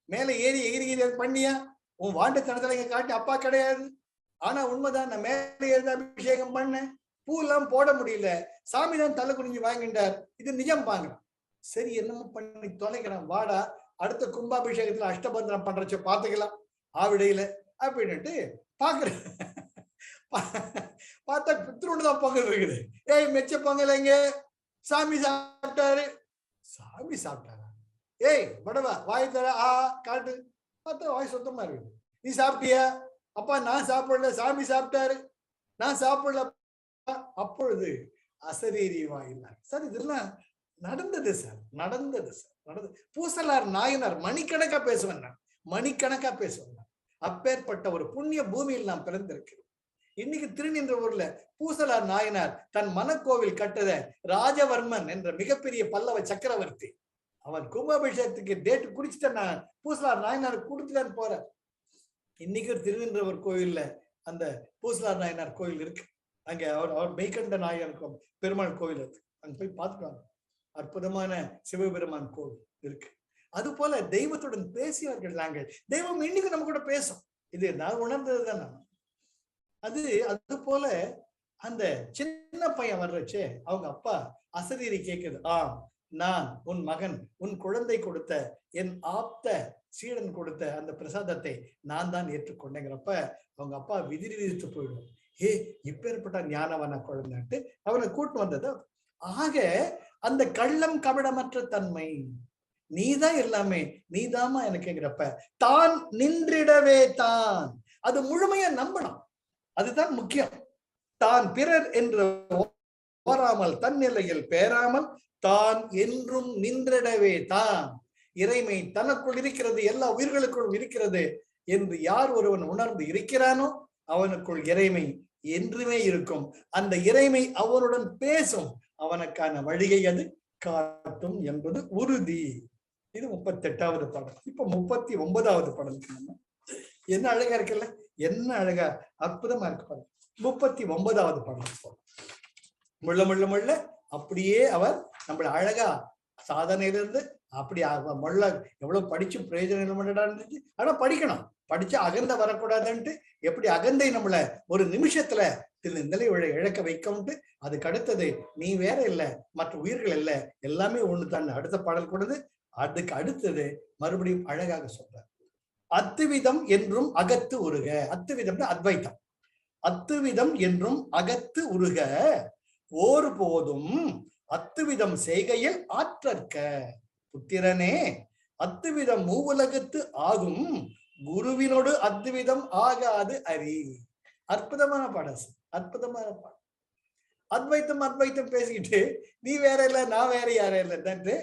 மேல ஏறி எகிரி பண்ணியா, உன் வாண்டு தனத்துல இங்க காட்டி அப்பா கிடையாது, ஆனா உண்மைதான், நான் மேல ஏறி அபிஷேகம் பண்ணேன், பூ எல்லாம் போட முடியல, சாமி தான் தலை குனிஞ்சு வாங்கிட்டார், இது நிஜம் பாக்குறான். சரி என்னமோ பண்ணி தொலைக்கிறான், வாடா அடுத்த கும்பாபிஷேகத்துல அஷ்டபந்தனம் பண்றச்ச பாத்துக்கலாம் ஆவிடையில அப்படின்னுட்டு பாக்குறேன். பார்த்தா பித்ருண்டுதான் பொங்கல் இருக்குது. ஏய் மெச்ச பொங்கல் எங்க? சாமி சாப்பிட்டாரு. சாமி சாப்பிட்டாரா? ஏய் படவா வாய் தர, காட்டு. பார்த்தா வாய் சுத்தமா இருக்குது. நீ சாப்பிட்டியா? அப்பா நான் சாப்பிடல, சாமி சாப்பிட்டாரு, நான் சாப்பிடல. அப்பொழுது அசரீரி வாயினார். சார் இதெல்லாம் நடந்தது சார், நடந்தது சார், நடந்தது. பூசலார் நாயனார் மணிக்கணக்கா பேசுவேன், மணிக்கணக்கா பேசுவேன். அப்பேற்பட்ட ஒரு புண்ணிய பூமியில் நாம் பிறந்திருக்கிறோம். இன்னைக்கு திருநின்ற ஊர்ல பூசலார் நாயனார் தன் மனக்கோவில் கட்டத ராஜவர்மன் என்ற மிகப்பெரிய பல்லவ சக்கரவர்த்தி, அவன் கும்பாபிஷேகத்துக்கு டேட் குடிச்சுட்டு நான் பூசலார் நாயனார் கொடுத்துட்டான்னு போற. இன்னைக்கு திருநின்றவர் கோயில்ல அந்த பூசலார் நாயனார் கோயில் இருக்கு. அங்க அவர் மெய்கண்ட நாயகன் பெருமாள் கோவில் இருக்கு, அங்க போய் பார்த்துக்கலாம். அற்புதமான சிவபெருமான் கோவில் இருக்கு. அது போல தெய்வத்துடன் பேசியவர்கள் நாங்கள். தெய்வம் இன்னைக்கு நம்ம கூட பேசும். இது நான் உணர்ந்ததுதான். அது போல அந்த சின்ன பையன் வர்றச்சே அவங்க அப்பா அசரீரி கேக்குது, நான் உன் மகன், உன் குழந்தை கொடுத்த, என் ஆப்த சீடன் கொடுத்த அந்த பிரசாதத்தை நான் தான் ஏற்றுக்கொண்டேங்கிறப்ப அவங்க அப்பா விதித்து போயிடும். இப்பேற்பட்ட ஞானவன குழந்தைட்டு அவனை கூட்டு வந்தது. ஆக அந்த கள்ளம் கபடமற்ற தன்மை, நீதான் எல்லாமே, நீதாமா எனக்குங்கிறப்ப தான் நின்றிடவே தான் அது முழுமையா நம்பணும். அதுதான் முக்கியம். தான் பிறர் என்று ஓராமல் தன் நிலையில் பேராமல் தான் என்றும் நின்றிடவே தான் இறைமை தனக்குள் இருக்கிறது, எல்லா உயிர்களுக்குள்ளும் இருக்கிறது என்று யார் ஒருவன் உணர்ந்து இருக்கிறானோ அவனுக்குள் இறைமை என்றுமே இருக்கும். அந்த இறைமை அவனுடன் பேசும், அவனுக்கான வழியை அது காட்டும் என்பது உறுதி. இது 38வது பாடல். இப்ப 39வது பாடலுக்கு நம்ம என்ன அழகா இருக்குல்ல, என்ன அழகா அற்புதமா இருக்கு பாருங்க. 39வது பாடல் முள்ள முள்ள முள்ள அப்படியே அவர் நம்மள அழகா சாதனையிலிருந்து அப்படி முள்ள எவ்வளவு படிச்சு பிரயோஜனம் இருந்துச்சு. ஆனா படிக்கணும், படிச்சு அகந்த வரக்கூடாதுன்ட்டு எப்படி அகந்தை நம்மள ஒரு நிமிஷத்துல நிலை இழக்க வைக்கவுண்டு. அதுக்கு அடுத்தது நீ வேற இல்ல, மற்ற உயிர்கள் இல்ல, எல்லாமே ஒண்ணுதான் அடுத்த பாடல் கூடது. அதுக்கு அடுத்தது மறுபடியும் அழகாக சொல்றார். அத்துவிதம் என்றும் அகத்து உருக. அத்துவிதம் அத்வைத்தம். அத்துவிதம் என்றும் அகத்து உருக ஒரு போதும் அத்துவிதம் செய்கையில் ஆற்றற்க புத்திரனே அத்துவிதம் மூவுலகத்து ஆகும் குருவினோடு அத்துவிதம் ஆகாது அறி. அற்புதமான பாடம், அற்புதமான பாடம். அத்வைத்தம் அத்வைத்தம் பேசிக்கிட்டு நீ வேற இல்ல நான் வேற யார இல்லைன்னு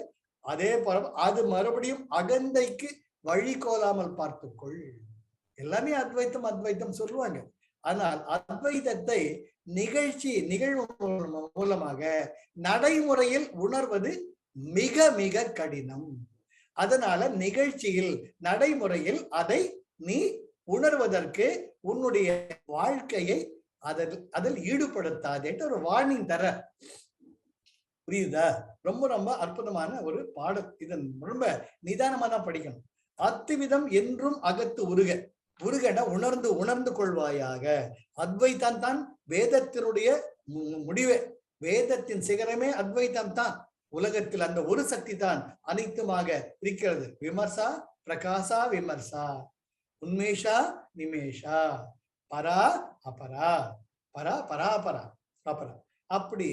அதே படம். அது மறுபடியும் அகந்தைக்கு வழி கோலாமல் பார்த்துக்கொள். எல்லாமே அத்வைத்தம் அத்வைத்தம் சொல்லுவாங்க. ஆனால் அத்வைதத்தை நிகழ்வு மூலமாக நடைமுறையில் உணர்வது மிக மிக கடினம். அதனால நிகழ்ச்சியில் நடைமுறையில் அதை நீ உணர்வதற்கு உன்னுடைய வாழ்க்கையை அதில் ஈடுபடுத்தாதேட்டு ஒரு வார்னிங் தர. புரியுதா? ரொம்ப ரொம்ப அற்புதமான ஒரு பாடல். இதன் ரொம்ப நிதானமா தான் படிக்கணும். அத்துவிதம் என்றும் அகத்து உருக. உருகன உணர்ந்து உணர்ந்து கொள்வாயாக. அத்வைத்தான் தான் வேதத்தினுடைய முடிவே. வேதத்தின் சிகரமே அத்வைத்தம் தான். உலகத்தில் அந்த ஒரு சக்தி தான் அனைத்துமாக இருக்கிறது. விமர்சா பிரகாசா விமர்சா, உன்மேஷா நிமேஷா, பரா அபரா, பரா பராபரா அபரா, அப்படி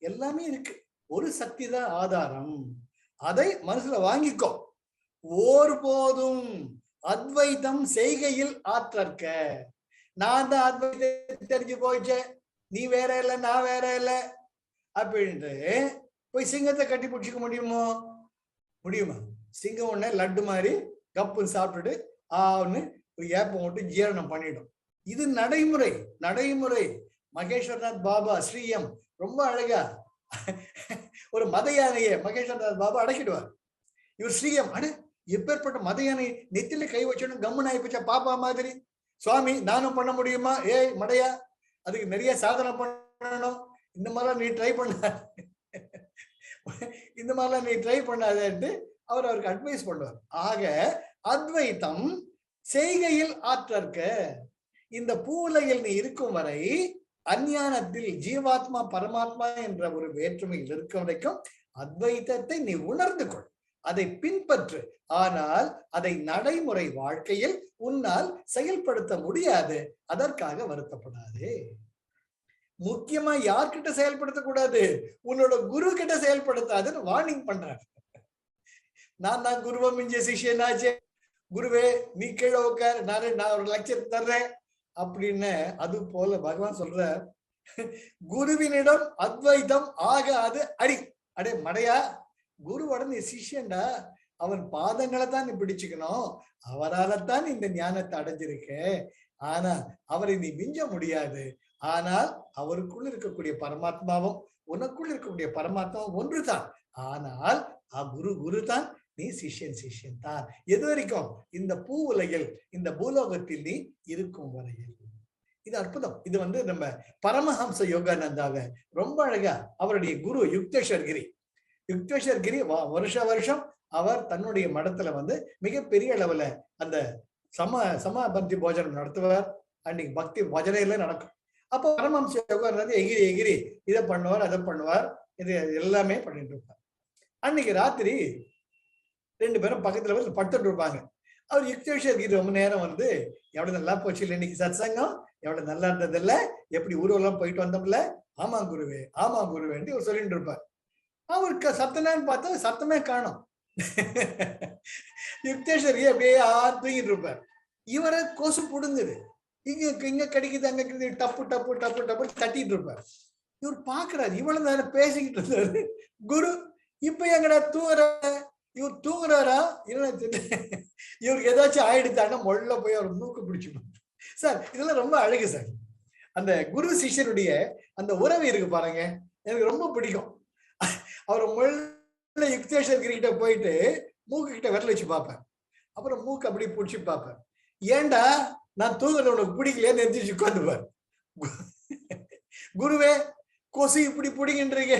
எல்லாமே இருக்கு. ஒரு சக்தி தான் ஆதாரம். அதை மனசுல வாங்கிக்கோ. ஒரு போதும் அத்வைத்தம் செய்கையில் ஆற்றற்க. நான் தான் அத்வைத்தம் தெரிஞ்சு போயிச்சே, நீ வேற இல்லை நான் வேற இல்லை அப்படின்ட்டு போய் சிங்கத்தை கட்டி பிடிச்சிக்க முடியுமா? சிங்கம் ஒண்ணு லட்டு மாதிரி கப்புன்னு சாப்பிட்டுட்டு ஆன்னு ஏப்பம் விட்டு ஜீரணம் பண்ணிடும். இது நடைமுறை. மகேஸ்வரநாத் பாபா ஸ்ரீயம் ரொம்ப அழகா ஒரு மத யானையை மகேஸ்வரநாத் பாபா அடக்கிடுவார். இவர் ஸ்ரீயம் அட எப்பேற்பட்ட மத யானை நெத்தில கை வச்சோன்னு கம்முன்னு ஆயிப்போச்சா பாப்பா மாதிரி. சுவாமி நானும் பண்ண முடியுமா? ஏய் மடையா, அதுக்கு நிறைய சாதனை பண்ணணும், இந்த மாதிரிலாம் நீ ட்ரை பண்ணாதேன்ட்டு அவருக்கு அட்வைஸ் பண்ணுவார். ஆக அத்வைத்தம் செய்கையில் ஆற்றற்க. இந்த பூவுலகில் நீ இருக்கும் வரை அஞ்ஞானத்தில் ஜீவாத்மா பரமாத்மா என்ற ஒரு வேற்றுமையில் இருக்க வரைக்கும் அத்வைதத்தை நீ உணர்ந்து கொள், அதை பின்பற்று. ஆனால் அதை நடைமுறை வாழ்க்கையில் உன்னால் செயல்படுத்த முடியாது, அதற்காக வருத்தப்படாது. முக்கியமா யார்கிட்ட செயல்படுத்தக்கூடாது? உன்னோட குரு கிட்ட செயல்படுத்தாதுன்னு வார்னிங் பண்றாரு. நான் குருவை மிஞ்ச சிஷியனாச்சே, குருவே நீ கீழே உட்கார், நான் ஒரு லட்சம் தர்றேன் அப்படின்னு. அது போல பகவான் சொல்ற, குருவினிடம் அத்வைதம் ஆகாது அடி. அடே மடையா, குருவோட நீ சிஷ்யன்டா, அவன் பாதங்களை தான் நீ பிடிச்சுக்கணும், அவரால்தான் இந்த ஞானத்தை அடைஞ்சிருக்க. ஆனா அவரை நீ மிஞ்ச முடியாது. ஆனால் அவருக்குள் இருக்கக்கூடிய பரமாத்மாவும் உனக்குள் இருக்கக்கூடிய பரமாத்மாவும் ஒன்றுதான். ஆனால் குரு தான், நீ சிஷ்யன் தான். எது வரைக்கும்? இந்த பூ உலகில், இந்த பூலோகத்தில் நீ இருக்கும் வரையில். இது அற்புதம். இது நம்ம பரமஹம்ச யோகானந்தாவை ரொம்ப அழகா அவருடைய குரு யுக்தேஸ்வர் கிரி வருஷம் அவர் தன்னுடைய மடத்துல மிகப்பெரிய அளவுல அந்த சமபந்தி போஜனம் நடத்துவார். அன்னைக்கு பக்தி பஜனையில நடக்கும். அப்போ பரமஹம்ச யோகானந்தா எகிரி இதை பண்ணுவார், அதை பண்ணுவார், இது எல்லாமே பண்ணிட்டு இருப்பார். அன்னைக்கு ராத்திரி 2 பேரும் பக்கத்துல படுத்துட்டு இருப்பாங்க. அவர் யுக்தேஸ்வர் கிரி ரொம்ப நேரம் எவ்வளவு நல்லா போச்சு இல்லை இன்னைக்கு சத்சங்கம், எவ்வளவு நல்லா இருந்தது இல்ல, எப்படி ஊர்வலம் போயிட்டு வந்தோம்ல, ஆமா குருவே இவர் சொல்லிட்டு இருப்பார். அவருக்கு சத்தனான்னு பார்த்தா சத்தமே காணும். யுக்தேஸ்வர் அப்படியே தூங்கிட்டு இருப்பார். இவரை கொசு புடுங்குது, இங்க கிடைக்குது, அங்க கிடைக்குது, டப்பு டப்பு டப்பு டப்பு தட்டிட்டு இருப்பார். இவர் பாக்குறாரு, இவ்வளவு நேரம் பேசிக்கிட்டு இருந்தாரு குரு, இப்ப எங்கடா தூங்குற? இவர் தூங்குறாரா இவருக்கு ஏதாச்சும் ஆயிடுத்தான்னா மொள்ள போய் அவர் மூக்கு பிடிச்சுக்கணும். சார் இதெல்லாம் ரொம்ப அழகு சார். அந்த குரு சிஷ்யனுடைய அந்த உறவு இருக்கு பாருங்க, எனக்கு ரொம்ப பிடிக்கும். அவர் மொள்ள யுக்தேஸ்வர் கிட்ட போயிட்டு மூக்கு கிட்ட விரல வச்சு பார்ப்பேன். அப்புறம் மூக்கு அப்படி பிடிச்சி பார்ப்பேன். ஏண்டா நான் தூங்குறது உனக்கு பிடிக்கலையே நெஞ்சிச்சு உட்காந்துப்பார். குருவே கொசு இப்படி பிடிக்கின்றீங்க,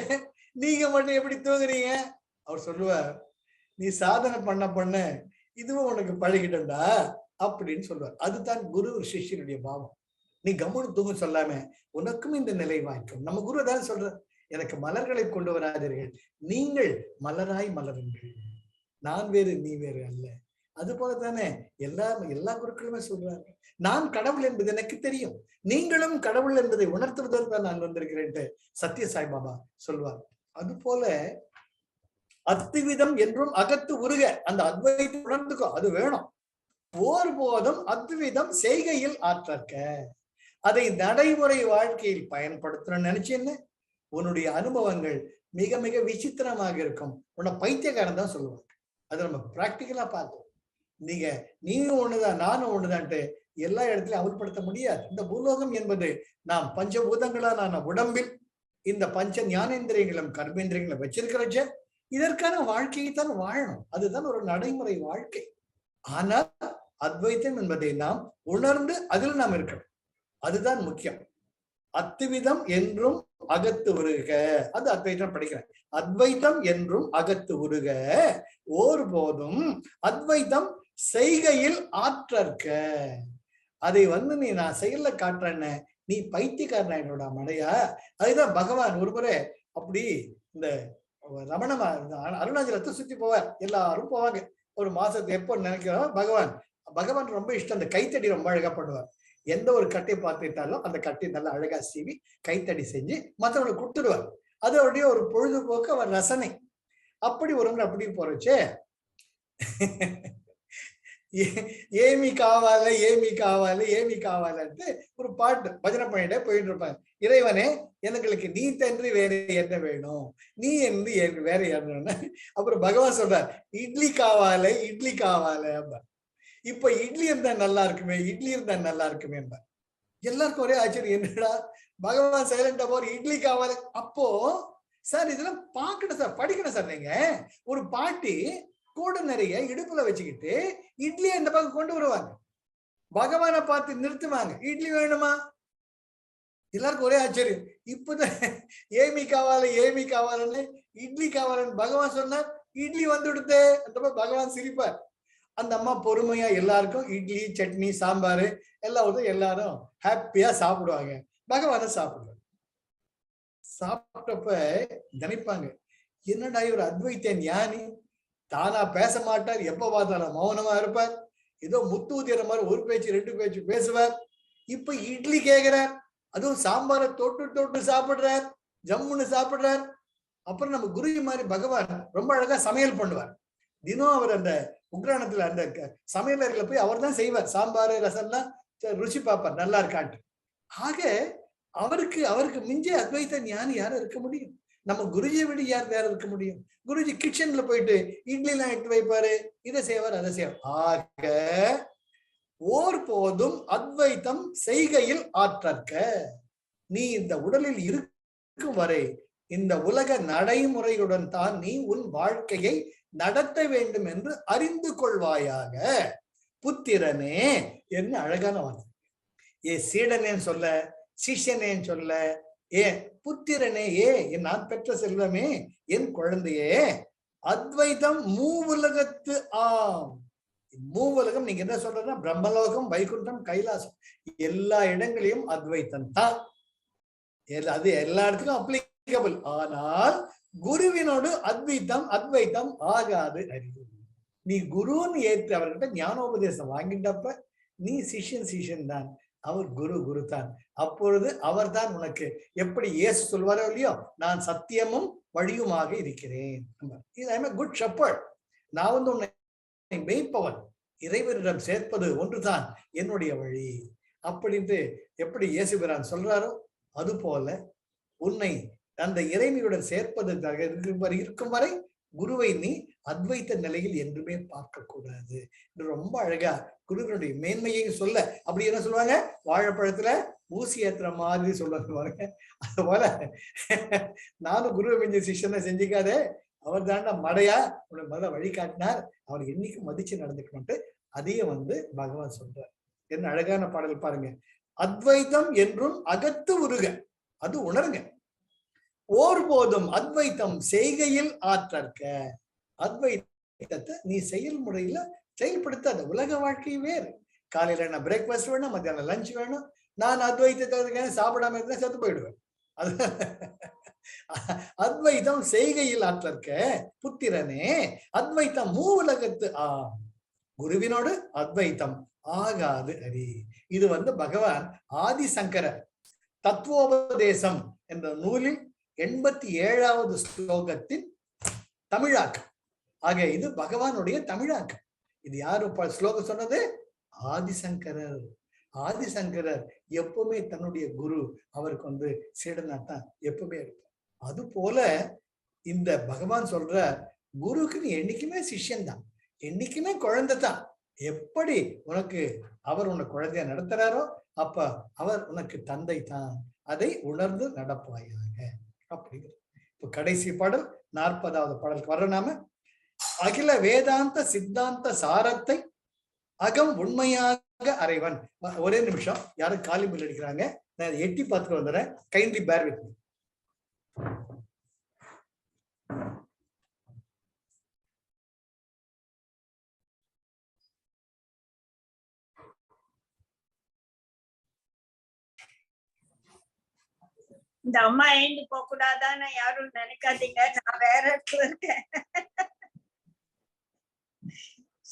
நீங்க மட்டும் எப்படி தூங்குறீங்க? அவர் சொல்லுவார், நீ சாதனை பண்ண இதுவும் உனக்கு பழகிட்டா அப்படின்னு சொல்லுவார். அதுதான் குரு சிஷ்யனுடைய பாவம். நீ கம்முன்னு தூங்க சொல்லாம உனக்கும் இந்த நிலை வாய்க்கும். நம்ம குரு தான் சொல்ற, எனக்கு மலர்களை கொண்டு வராதீர்கள், நீங்கள் மலராய் மலருங்கள், நான் வேறு நீ வேறு அல்ல. அது போலதானே எல்லா குருக்களுமே சொல்றாங்க, நான் கடவுள் என்பது எனக்கு தெரியும், நீங்களும் கடவுள் என்பதை உணர்த்துவதற்கு தான் நான் வந்திருக்கிறேன் சத்ய சாய்பாபா சொல்வார். அது போல அத்துவிதம் என்றும் அகத்து உருக, அந்த அத்வைத்தை உணர்ந்துக்கோ, அது வேணும். ஒருபோதும் அத்விதம் செய்கையில் ஆற்றற்க, அதை நடைமுறை வாழ்க்கையில் பயன்படுத்தணும்னு நினைச்சேன்னு உன்னுடைய அனுபவங்கள் மிக மிக விசித்திரமாக இருக்கும். உன்னை பைத்தியக்காரன் தான் சொல்லுவாங்க. அதை நம்ம பிராக்டிக்கலா பார்த்தோம். நீயும் ஒண்ணுதான் நானும் ஒண்ணுதான்ட்டு எல்லா இடத்துலயும் அமல்படுத்த முடியாது. இந்த பூலோகம் என்பது நாம் பஞ்சபூதங்களான உடம்பில் இந்த பஞ்ச ஞானேந்திரியங்களும் கர்மேந்திரியங்களும் வச்சிருக்கிறச்ச இதற்கான வாழ்க்கையை தான் வாழணும். அதுதான் ஒரு நடைமுறை வாழ்க்கை. ஆனால் அத்வைத்தம் என்பதை நாம் உணர்ந்து அதில் நாம் இருக்கணும். அதுதான் முக்கியம். அத்துவிதம் என்றும் அகத்து உருக, அது அத்வைத்தம் படிக்கிறேன். அத்வைத்தம் என்றும் அகத்து உருக, ஒருபோதும் அத்வைத்தம் செய்கையில் ஆற்றற்க, அதை நீ நான் செயல்ல காட்டுறேன்னு நீ பைத்தியக்காரன் என்னோட மடையா. அதுதான் பகவான் ஒருமுறை அப்படி இந்த ரமணமா அருணாச்சலத்தை சுத்தி போவார். எல்லாரும் போவாங்க ஒரு மாசத்துக்கு. எப்போ நினைக்கிறோம் பகவான் ரொம்ப இஷ்டம், அந்த கைத்தடி ரொம்ப அழகா பண்ணுவார். எந்த ஒரு கட்டை பார்த்துட்டாலும் அந்த கட்டை நல்லா அழகா சீவி கைத்தடி செஞ்சு மற்றவங்களை கொடுத்துடுவார். அதோடைய ஒரு பொழுதுபோக்கு, அவர் ரசனை. அப்படி ஒரு அப்படி போறச்சே ஏமி காவாலன்ட்டு ஒரு பாட்டு பஜனை பண்ணிட்டே போயிட்டு இருப்பாங்க. இறைவனே எனக்கு நீ தன்று வேற என்ன வேணும், நீ என்று வேற என்ன. அப்புறம் பகவான் சொல்றார், இட்லி காவாலை அப்ப இப்ப இட்லி இருந்தா நல்லா இருக்குமே, எல்லாருக்கும் ஒரே ஆச்சரியம், என்னடா பகவான் சைலண்டா போற இட்லி காவாலை. அப்போ சார் இதெல்லாம் பார்க்கணும் சார், படிக்கணும் சார். நீங்க ஒரு பாட்டி கூட நிறைய இடுப்புல வச்சுக்கிட்டு இட்லியை இந்த பக்கம் கொண்டு வருவாங்க. பகவானை பார்த்து நிறுத்துவாங்க, இட்லி வேணுமா? எல்லாருக்கும் ஒரே ஆச்சரியம். இப்பதான் ஏமி காவாலன்னு இட்லி காவாலன்னு பகவான் சொன்னார், இட்லி வந்துடுத்து. அந்த பகவான் சிரிப்பார். அந்த அம்மா பொறுமையா எல்லாருக்கும் இட்லி சட்னி சாம்பார் எல்லாரும் ஹாப்பியா சாப்பிடுவாங்க. பகவான சாப்பிடுவார். சாப்பிட்டப்ப நினைப்பாங்க, என்னடா இவர் அத்வைத்த ஞானி, தானா பேச மாட்டார், எப்ப பார்த்தாலும் மௌனமா இருப்பார், ஏதோ முத்தூதிற மாதிரி ஒரு பேச்சு 2 பேச்சு பேசுவார். இப்ப இட்லி கேட்கிறார், அதுவும் சாம்பாரை தொட்டு தொட்டு சாப்பிடுறார், ஜம்முன்னு சாப்பிடுறார். அப்புறம் நம்ம குருஜி மாதிரி பகவான் ரொம்ப அழகா சமையல் பண்ணுவார். தினம் அவர் அந்த உக்ரானத்துல அந்த சமையல் அறையில போய் அவர் தான் செய்வார். சாம்பார் ரசம்லாம் ருசி பார்ப்பார், நல்லா இருக்கான்ட்டு. ஆக அவருக்கு மிஞ்ச அத்வைத்த ஞானி யாரும் இருக்க முடியும்? நம்ம குருஜியை விட யார் வேற இருக்க முடியும்? குருஜி கிச்சன்ல போயிட்டு இட்லி எல்லாம் எடுத்து வைப்பாரு, இதை செய்வார், அதை செய்வார். ஆக ஓர் போதும் அத்வைத்தம் செய்கையில் ஆற்றற்க. நீ இந்த உடலில் இருக்கும் வரை இந்த உலக நடைமுறையுடன் தான் நீ உன் வாழ்க்கையை நடத்த வேண்டும் என்று அறிந்து கொள்வாயாக புத்திரனே என்ன அழகான வார்த்தை. ஏ சீடனேன்னு சொல்ல, சிஷ்யனேன்னு சொல்ல, ஏன் புத்திரனே, என் நான் பெற்ற செல்வமே, என் குழந்தையே, அத்வைதம் மூவுலகத்து ஆம். மூவுலகம் நீங்க என்ன சொல்றதுன்னா பிரம்மலோகம், வைகுண்டம், கைலாசம், எல்லா இடங்களையும் அத்வைத்தம் தான். அது எல்லா இடத்துக்கும் அப்ளிகபிள். ஆனால் குருவினோடு அத்வைத்தம் ஆகாது அறிவு. நீ குருன்னு ஏற்று அவர்கிட்ட ஞானோபதேசம் வாங்கிட்டப்ப நீ சிஷ்யன் தான், அவர் குரு தான். அப்பொழுது அவர் தான் உனக்கு, எப்படி இயேசு சொல்வாரோ இல்லையோ, நான் சத்தியமும் வழியுமாக இருக்கிறேன். குட் ஷெப்பர்ட், நான் உன்னை மேய்ப்பவன், இறைவனிடம் சேர்ப்பது ஒன்றுதான் என்னுடைய வழி அப்படின்ட்டு எப்படி இயேசுபிரான் சொல்றாரோ அது போல உன்னை அந்த இறைமையுடன் சேர்ப்பது இருக்கும் வரை குருவை நீ அத்வைத்த நிலையில் என்றுமே பார்க்க கூடாது. ரொம்ப அழகா குருவினுடைய மேன்மையை சொல்ல, அப்படி என்ன சொல்லுவாங்க, வாழைப்பழத்துல ஊசி ஏத்துற மாதிரி சொல்லுவாங்க. அது போல நானும் குருவை மிஞ்ச சிஷ்யனை செஞ்சுக்காதே, அவர் தாண்டா மடையா உன்னை முதல்ல வழிகாட்டினார், அவர் என்னைக்கு மதிச்சு நடந்துக்கணும்ட்டு அதையும் பகவான் சொல்றார். என்ன அழகான பாடல் பாருங்க. அத்வைத்தம் என்றும் அகத்து உருக, அது உணருங்க. ஓர் போதும் அத்வைத்தம் செய்கையில் ஆற்றற்க. அத்வைத்தத்தை நீ செயல்முறையில செயல்படுத்தாத. உலக வாழ்க்கை வேறு. காலையில நான் பிரேக்ஃபாஸ்ட் வேணும், மத்தியானம் லஞ்ச் வேணும். நான் அத்வைத்தத்தை சாப்பிடாம இருந்தா செத்து போயிடுவேன். அது அத்வைத்தம் செய்கையில் ஆற்றற்க புத்திரனே, அத்வைத்தம் மூவுலகத்து ஆம். குருவினோடு அத்வைத்தம் ஆகாது அறி. இது பகவான் ஆதிசங்கரர் தத்துவோபதேசம் என்ற நூலில் 87வது ஸ்லோகத்தின் தமிழாக்கம். ஆக இது பகவானுடைய தமிழாக்கம். இது யாரு ஸ்லோகம் சொன்னது? ஆதிசங்கரர். ஆதிசங்கரர் எப்பவுமே தன்னுடைய குரு அவருக்கு சீடனாத்தான் எப்பவுமே இருப்பார். அது போல இந்த பகவான் சொல்ற குருக்கு நீ என்னைக்குமே சிஷ்யன் தான், என்னைக்குமே குழந்தை தான். எப்படி அவர் உனக்கு குழந்தைய நடத்துறாரோ அப்ப அவர் உனக்கு தந்தை தான். அதை உணர்ந்து நடப்பாயாக அப்படிங்கிறது. இப்ப கடைசி பாடல் 40வது பாடலுக்கு வர்ற நாம, அகில வேதாந்த சித்தாந்த சாரத்தை அகம் உண்மையாக அறைவன். ஒரே நிமிஷம், யாரும் காலி பில் அடிக்கிறாங்க, நான் எட்டி பார்த்துட்டு வந்துடுறேன். Kindly bear with me. இந்த அம்மா ஏந்து போக கூடாதான்னு யாரும் நினைக்காதீங்க, நான் வேற இடத்துல இருக்கேன்.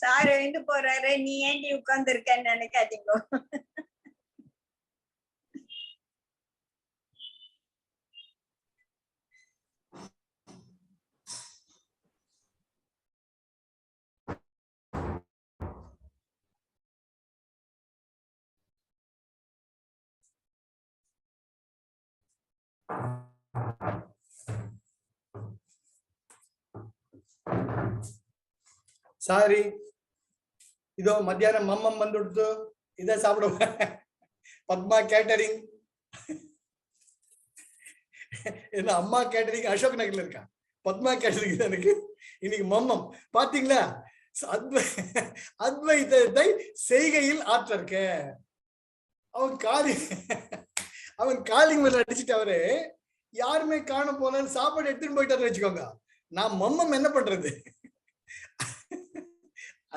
சார் எழுந்து போறாரு, நீ ஏண்டி உட்கார்ந்து இருக்கேன்னு நினைக்காதீங்க. சாரி, இதோ மத்தியானம் மம்மம் வந்துடுத்து, இதை சாப்பிடுவேன். பத்மா கேட்டரிங், என்ன அம்மா கேட்டரிங் அசோக் நகர்ல இருக்கா, பத்மா கேட்டரிங் எனக்கு இன்னைக்கு மம்மம். பாத்தீங்களா, அத்வைதத்தை செய்கையில் ஆற்றற்க. அவன் காலிங் மேல அடிச்சுட்டு அவரு யாருமே காண போல சாப்பாடு எடுத்துட்டு போயிட்டாரு வச்சுக்கோங்க. நான் மம்மம் என்ன பண்றது?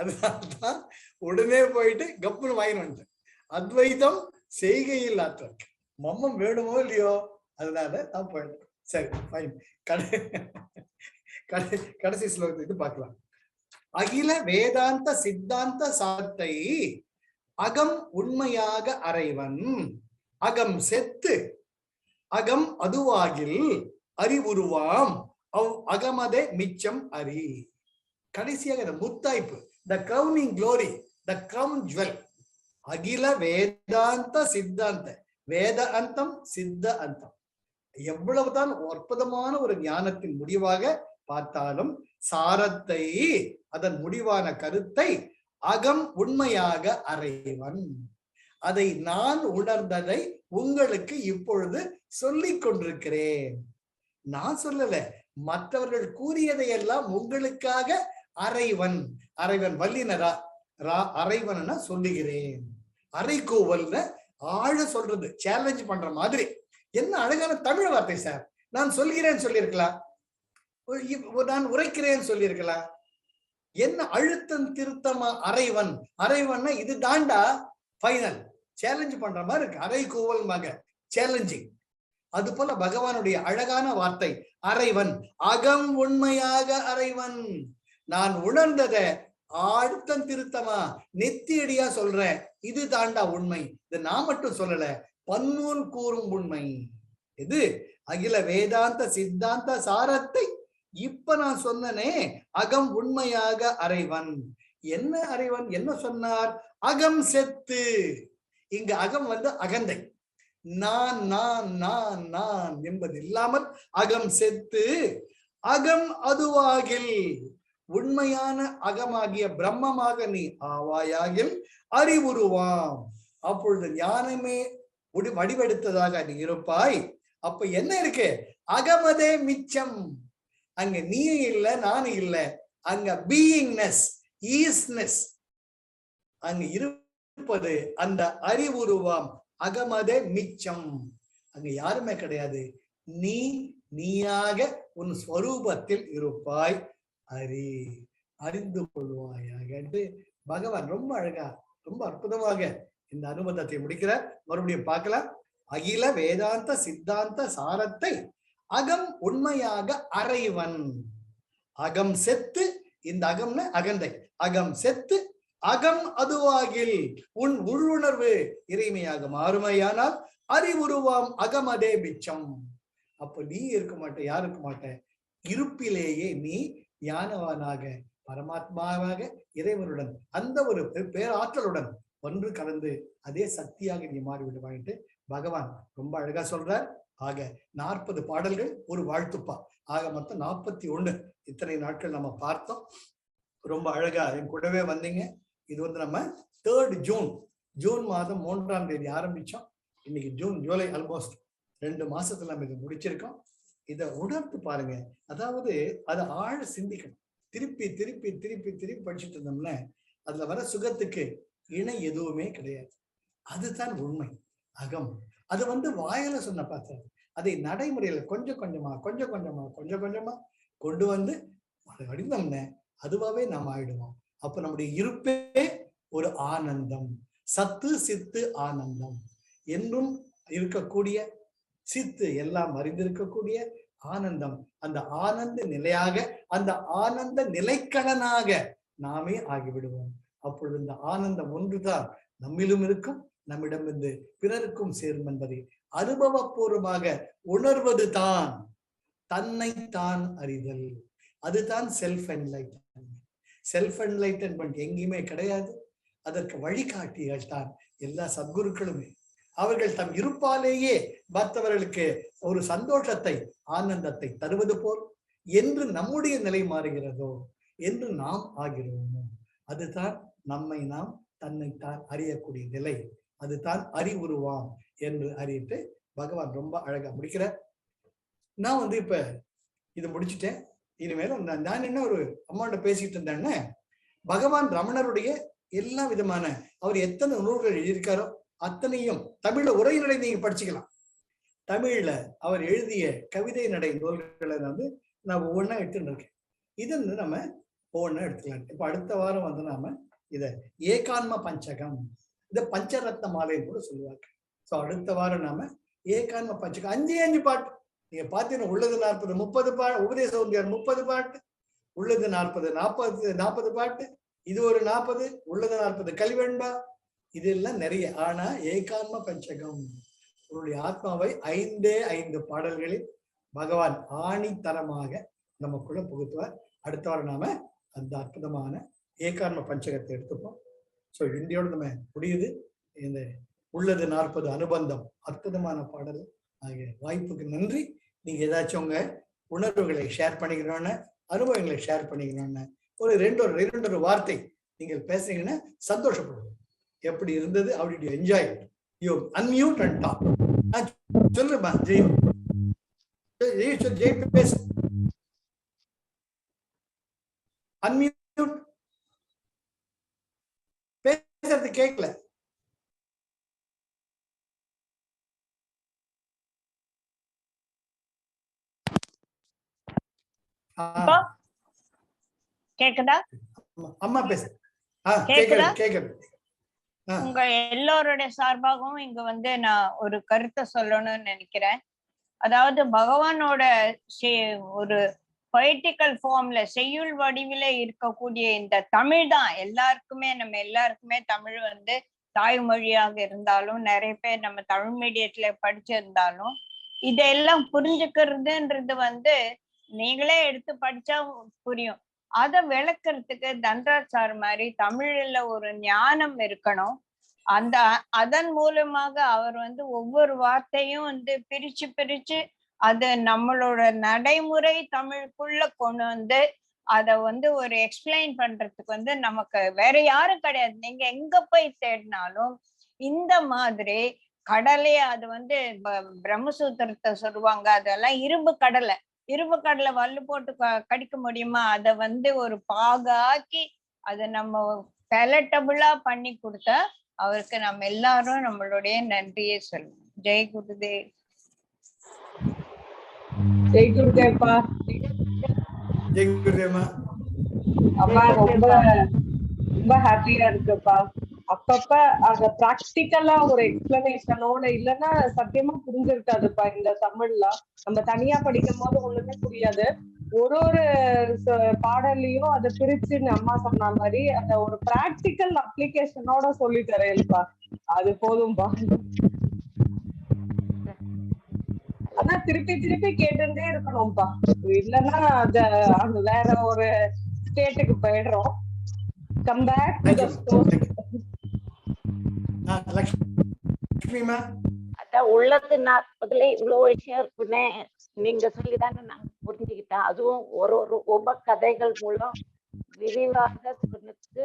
அதனால்தான் உடனே போயிட்டு கப்புன்னு வாங்கிட்டு வந்துட்டேன். அத்வைதம் செய்கையில் ஆற்றற்க. மம்மம் வேணுமோ இல்லையோ, அதனால நான் போயிடுறேன். சரி, ஃபைன். கடைசி ஸ்லோகத்துக்கு பார்க்கலாம். அகில வேதாந்த சித்தாந்த சாத்தை அகம் உண்மையாக அறைவன் அகம் செத்து அகம் அதுவாகில் அறிவுருவாம் அவ் அகமதே மிச்சம் அறி. கடைசியாக இந்த முத்தாய்ப்பு, த கிரவுனிங் க்ளோரி, த கிரவுன் ஜுவல். அகில வேதாந்த சித்தாந்த, வேத அந்தம் சித்த அந்தம், எவ்வளவுதான் அற்புதமான ஒரு ஞானத்தின் முடிவாக பார்த்தாலும் சாரத்தை, அதன் முடிவான கருத்தை அகம் உண்மையாக அறைவன், அதை நான் உணர்ந்ததை உங்களுக்கு இப்பொழுது சொல்லிக் கொண்டிருக்கிறேன். நான் சொல்லல, மற்றவர்கள் கூறியதையெல்லாம் உங்களுக்காக அறைவன். அறைவன் வல்லினரா, அறைவன் சொல்லுகிறேன். அறைகூவல்னு ஆழ சொல்றது, சேலஞ்ச் பண்ற மாதிரி. என்ன அழகான தமிழ் வார்த்தை சார். நான் சொல்கிறேன் சொல்லியிருக்கலாம், நான் உரைக்கிறேன் சொல்லியிருக்கலாம். என்ன அழுத்தம் திருத்தமா அறைவன். அறைவன்னா இது தாண்டா ஃபைனல், சேலஞ்ச் பண்ற மாதிரி இருக்கு. அறைகூவல் மக சேலஞ்சிங். அது போல பகவானுடைய அழகான வார்த்தை அறைவன், அகம் உண்மையாக அறைவன். நான் உணர்ந்தத அழுத்தம் திருத்தமா நெத்தியடியா சொல்றேன், இது தாண்டா உண்மை. இது நான் மட்டும் சொல்லல, பன்னூல் கூறும் உண்மை. இது அகில வேதாந்த சித்தாந்த சாரத்தை இப்ப நான் சொன்னனே, அகம் உண்மையாக அறைவன். என்ன அறைவன், என்ன சொன்னார்? அகம் செத்து. இங்க அகம் அகந்தை, நான் நான் நான் நான் என்பது இல்லாமல் அகம் செத்து அகம் அதுவாகில், உண்மையான அகமாகிய பிரம்மமாக நீ ஆவாயாகில் அறிவுருவாம், அப்பொழுது ஞானமே வடிவெடுத்ததாக நீ இருப்பாய். அப்ப என்ன இருக்கு? அகமதே மிச்சம். அங்க நீ இல்ல, நானும் இல்ல, அங்க பீயிங்னஸ், ஈஸ்னஸ் அங்க இருப்பது. அந்த அறிவுருவாம் அகமதே மிச்சம். அங்க யாருமே கிடையாது. நீ நீயாக உன் ஸ்வரூபத்தில் இருப்பாய், அறிந்து கொள்வாயாக என்று பகவான் ரொம்ப அழகா, ரொம்ப அற்புதமாக இந்த அனுபவத்தை முடிக்கிறார். மறுபடியும் பார்க்கலாம். அகில வேதாந்த சித்தாந்த சாரத்தை அகம் உண்மையாக அறைவன். அகம் செத்து, இந்த அகம்னு அகந்தை, அகம் செத்து அகம் அதுவாகில், உன் உள்ளுணர்வு இறைமையாக மாறுமையானால் அறிவுருவாம் அகமதே மிச்சம். அப்ப நீ இருக்க மாட்ட, யார் இருக்க மாட்ட, இருப்பிலேயே நீ ஞானவானாக பரமாத்மாவாக இறைவனுடன் அந்த ஒரு பேராற்றலுடன் ஒன்று கலந்து அதே சக்தியாக நீ மாறிவிடுவாயிட்டு பகவான் ரொம்ப அழகா சொல்றார். ஆக 40 பாடல்கள், ஒரு வாழ்த்துப்பா. ஆக மொத்தம் 41. இத்தனை நாட்கள் நம்ம பார்த்தோம். ரொம்ப அழகா என் கூடவே வந்தீங்க. இது நம்ம 3rd ஜூன் மாதம் 3ஆம் தேதி ஆரம்பிச்சோம். இன்னைக்கு ஜூலை ஆல்மோஸ்ட் 2 மாசத்துல நம்ம இதை முடிச்சிருக்கோம். இதை உணர்த்து பாருங்க. அதாவது அதை ஆழ சிந்திக்கணும். திருப்பி திருப்பி திருப்பி திருப்பி படிச்சுட்டு இருந்தோம்னா அதுல வர சுகத்துக்கு இணை எதுவுமே கிடையாது. அதுதான் உண்மை அகம். அது வாயில சொன்ன பார்த்தா, அதை நடைமுறையில கொஞ்சம் கொஞ்சமா கொண்டு வந்து அதை அடிந்தோம்னா அதுவாவே நாம் ஆயிடுவோம். அப்ப நம்முடைய இருப்பே ஒரு ஆனந்தம், சத்து சித்து ஆனந்தம் என்றும் இருக்கக்கூடிய, சித்து எல்லாம் அறிந்திருக்கக்கூடிய ஆனந்தம். அந்த ஆனந்த நிலையாக, அந்த ஆனந்த நிலைக்கலனாக நாமே ஆகிவிடுவோம். அப்பொழுது இந்த ஆனந்தம் ஒன்றுதான் நம்மிலும் இருக்கும், நம்மிடமிருந்து பிறருக்கும் சேரும் என்பதை அனுபவபூர்வமாக உணர்வது தான் தன்னைத்தான் அறிதல். அதுதான் செல்ஃப் என்லைட்டன்மெண்ட். செல்ஃப் என்லைட்டன்மெண்ட் எங்கேயுமே கிடையாது. அதற்கு வழிகாட்டிகள் தான் எல்லா சத்குருக்களுமே. அவர்கள் தம் இருப்பாலேயே மற்றவர்களுக்கு ஒரு சந்தோஷத்தை, ஆனந்தத்தை தருவது போல் என்று நம்முடைய நிலை மாறுகிறதோ, என்று நாம் ஆகிறோமோ, அதுதான் நம்மை நாம் தன்னைத்தான் அறியக்கூடிய நிலை. அதுதான் அறிவுருவாம் என்று அறிவித்து பகவான் ரொம்ப அழகா முடிக்கிறார். நான் இப்ப இதை முடிச்சுட்டேன். இனிமேலும் நான் என்ன ஒரு அம்மாண்ட பேசிட்டு இருந்தேன்னா, பகவான் ரமணருடைய எல்லா விதமான, அவர் எத்தனை நூல்கள் எழுதியிருக்காரோ அத்தனையும் தமிழ்ல உரைநடை நீங்க படிச்சுக்கலாம். தமிழ்ல அவர் எழுதிய கவிதை நடை நூல்களை நான் ஒவ்வொன்றா எடுத்துட்டு இருக்கேன். இது நம்ம ஒவ்வொன்றா எடுத்துக்கலாம். இப்ப அடுத்த வாரம் நாம இத ஏகான்ம பஞ்சகம், இத பஞ்சரத்ன மாலைன்னு கூட சொல்லுவாங்க. ஸோ அடுத்த வாரம் நாம ஏகான்ம பஞ்சகம் 5 பாட்டு நீங்க பாத்தீங்கன்னா உள்ளது 40 30 பாட்டு, உபதேச சௌந்தர்யம் 30 பாட்டு, உள்ளது 40 40 பாட்டு, இது ஒரு 40, உள்ளது 40 கலிவெண்பா, இதெல்லாம் நிறைய. ஆனா ஏகான்ம பஞ்சகம் உங்களுடைய ஆத்மாவை 5 பாடல்களில் பகவான் ஆணித்தரமாக நமக்குள்ள புகுத்துவார். அடுத்த வாரம் நாம அந்த அற்புதமான ஏகான்ம பஞ்சகத்தை எடுத்துப்போம். ஸோ இந்தியோட நம்ம முடியுது. இந்த உள்ளது 40 அனுபந்தம் அற்புதமான பாடல் ஆகிய வாய்ப்புக்கு நன்றி. நீங்க ஏதாச்சும் உங்க உணர்வுகளை ஷேர் பண்ணிக்கணும்னு, அனுபவங்களை ஷேர் பண்ணிக்கணும்னு ஒரு ரெண்டு வார்த்தை நீங்கள் பேசுறீங்கன்னா சந்தோஷப்படுவோம். எப்படி இருந்தது? How did you enjoy it? You unmute and talk. சொல்லுமா ஜெய். ஜெய் பேசு. அன்மியூட். பேசுறது கேட்கல. கேக்குதா? அம்மா பேசு. கேக்குதா? கேக்குது. உங்க எல்லோருடைய சார்பாகவும் இங்க வந்து நான் ஒரு கருத்தை சொல்லணும்னு நினைக்கிறேன். அதாவது பகவானோட ஒரு பொய்டிக்கல் ஃபார்ம்ல செய்யுள் வடிவில இருக்கக்கூடிய இந்த தமிழ் தான் எல்லாருக்குமே, நம்ம எல்லாருக்குமே தமிழ் வந்து தாய்மொழியாக இருந்தாலும், நிறைய பேர் நம்ம தமிழ் மீடியத்துல படிச்சிருந்தாலும் இதெல்லாம் புரிஞ்சுக்கிறதுன்றது வந்து நீங்களே எடுத்து படிச்சா புரியும். அதை விளக்குறதுக்கு தன்ராஜ் சார் மாதிரி தமிழ்ல ஒரு ஞானம் இருக்கணும். அதன் மூலமாக அவர் வந்து ஒவ்வொரு வார்த்தையும் வந்து பிரிச்சு அது நம்மளோட நடைமுறை தமிழுக்குள்ள கொண்டு வந்து அதை வந்து ஒரு எக்ஸ்பிளைன் பண்றதுக்கு வந்து நமக்கு வேற யாரும் கிடையாது. நீங்க எங்க போய் தேடினாலும் இந்த மாதிரி கடலே, அது வந்து பிரம்மசூத்திரத்தை சொல்லுவாங்க, அதெல்லாம் இரும்பு கடலை வல்லு போட்டு கடிக்க முடியுமா? அதை வந்து ஒரு பாகாக்கி அதை நம்ம பெலட்டபிளா பண்ணி கொடுத்தா அவருக்கு நம்ம எல்லாரும் நம்மளுடைய நன்றியை சொல்லணும். ஜெய் குருதேவ். ஜெய் குருதேவ்ப்பா. ஜெய் குருதேவா. அம்மா ரொம்ப ரொம்ப ஹாப்பியா இருக்குப்பா. அப்பப்ப அத பிராக்டிக்கலா ஒரு எக்ஸ்பிளனேஷனோட இல்லைன்னா சத்தியமா புரிஞ்சிருக்காதுப்பா இந்த தமிழ்ல. நம்ம தனியா படிக்கும் போது ஒண்ணுமே புரியாது. ஒரு பாடலையும் அதை பிரிச்சு அம்மா சொன்ன மாதிரி அந்த ஒரு பிராக்டிக்கல் அப்ளிகேஷனோட சொல்லி தரேன்ப்பா. அது போதும்பா. ஆனா திருப்பி கேட்டுட்டே இருக்கணும்ப்பா. இல்லைன்னா அது வேற ஒரு ஸ்டேட்டுக்கு போயிடுறோம். Come back to the story. அதான் உள்ளது 40ல இவ்வளவு விஷயம் இருக்குன்னு நீங்க சொல்லிதானே நான் புரிஞ்சுக்கிட்டேன். அதுவும் ஒரு உப கதைகள் மூலம் விரிவாக சொன்னதுக்கு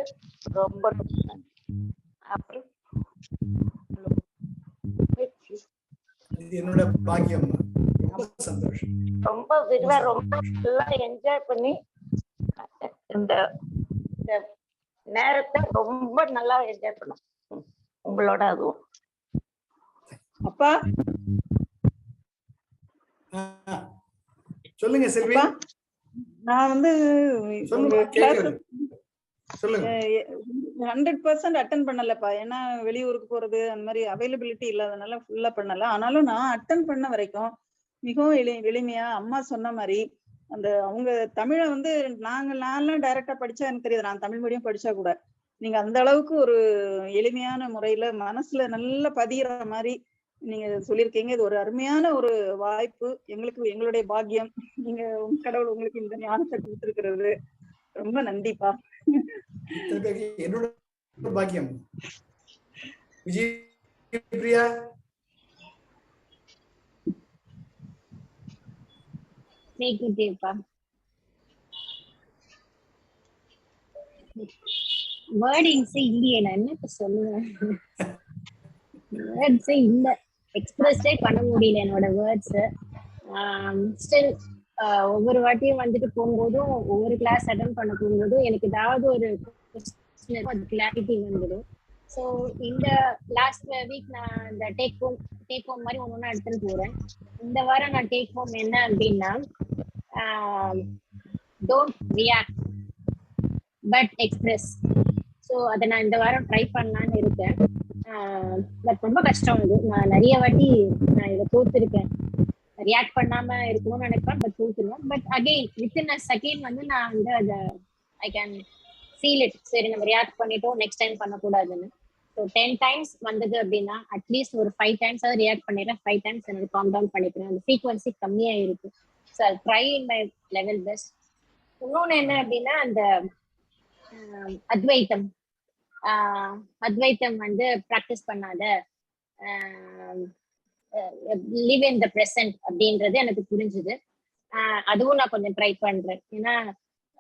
ரொம்ப ரொம்ப அப்புறம் என்னோட பாக்கியம். ரொம்ப சந்தோஷம். ரொம்ப விரிவா ரொம்ப நல்லா என்ஜாய் பண்ணி இந்த நேரத்தை ரொம்ப நல்லா என்ஜாய் பண்ணோம் உங்களோட. அதுவும் அப்பா சொல்லுங்க செல்வி. நான் வந்து 100% அட்டன் பண்ணலப்பா. ஏன்னா வெளியூருக்கு போறது அந்த மாதிரி அவைலபிலிட்டி இல்லாதனால ஃபுல்லா பண்ணல. ஆனாலும் நான் அட்டன் பண்ண வரைக்கும் மிகவும் எளிமையா அம்மா சொன்ன மாதிரி அந்த அவங்க தமிழை வந்து நான்லாம் டைரக்டா படிச்சா எனக்கு தெரியாது. நான் தமிழ் மீடியம் படிச்சா கூட நீங்க அந்த அளவுக்கு ஒரு எளிமையான முறையில மனசுல நல்லா பதிகிற மாதிரி நீங்க சொல்லியிருக்கீங்க. இது ஒரு அருமையான ஒரு வாய்ப்பு எங்களுக்கு, எங்களுடைய பாக்கியம். நீங்க கடவுள் உங்களுக்கு இந்த ஞானத்தை கொடுத்திருக்கிறது. ரொம்ப நன்றிப்பா. என்னோட பாக்கியம். விஜய் பிரியா. வேர்டிங்ஸ் இல்லையே, நான் என்னத்த சொல்லுவேன். வேர்ட்ஸே இல்லை, எக்ஸ்பிரஸே பண்ண முடியல என்னோட வேர்ட்ஸ். ஸ்டில் ஒவ்வொரு வாட்டியும் வந்துட்டு போகும்போதும் ஒவ்வொரு கிளாஸ் அட்டன் பண்ண போகும்போதும் எனக்கு ஏதாவது ஒரு கிளாரிட்டி வந்துடும். ஸோ இந்த லாஸ்ட் வீக் நான் இந்த டேக் ஹோம் மாதிரி ஒன்று எடுத்துட்டு போறேன். இந்த வாரம் நான் டேக் ஹோம் என்ன அப்படின்னா, don't react but express. So அதை நான் இந்த வாரம் ட்ரை பண்ணலான்னு இருக்கேன். பட் ரொம்ப கஷ்டம் இது. நான் நிறைய வாட்டி நான் இதை தோத்துருக்கேன். ரியாக்ட் பண்ணாம இருக்கணும்னு நினைப்பேன், பட் தோத்துருவேன். But again within a second வந்து நான் வந்து அதை ஐ கேன் ஃபீல் இட். சரி நம்ம ரியாக்ட் பண்ணிட்டோம், நெக்ஸ்ட் டைம் பண்ணக்கூடாதுன்னு. ஸோ 10 டைம்ஸ் வந்தது அப்படின்னா அட்லீஸ்ட் ஒரு 5 டைம்ஸ் அதை ரியாக்ட் பண்ணிடுறேன், 5 டைம்ஸ் எனக்கு காம் டவுன் பண்ணிக்கிறேன். அந்த ஃப்ரீக்வன்சி கம்மியாக இருக்கு. So I try in my level best. இன்னொன்று என்ன அப்படின்னா அந்த அத்வைத்தம் வந்து ப்ராக்டிஸ் பண்ணாத, லிவ் இன் த ப்ரெசன்ட் அப்படின்றது எனக்கு புரிஞ்சுது. அதுவும் நான் கொஞ்சம் ட்ரை பண்றேன். ஏன்னா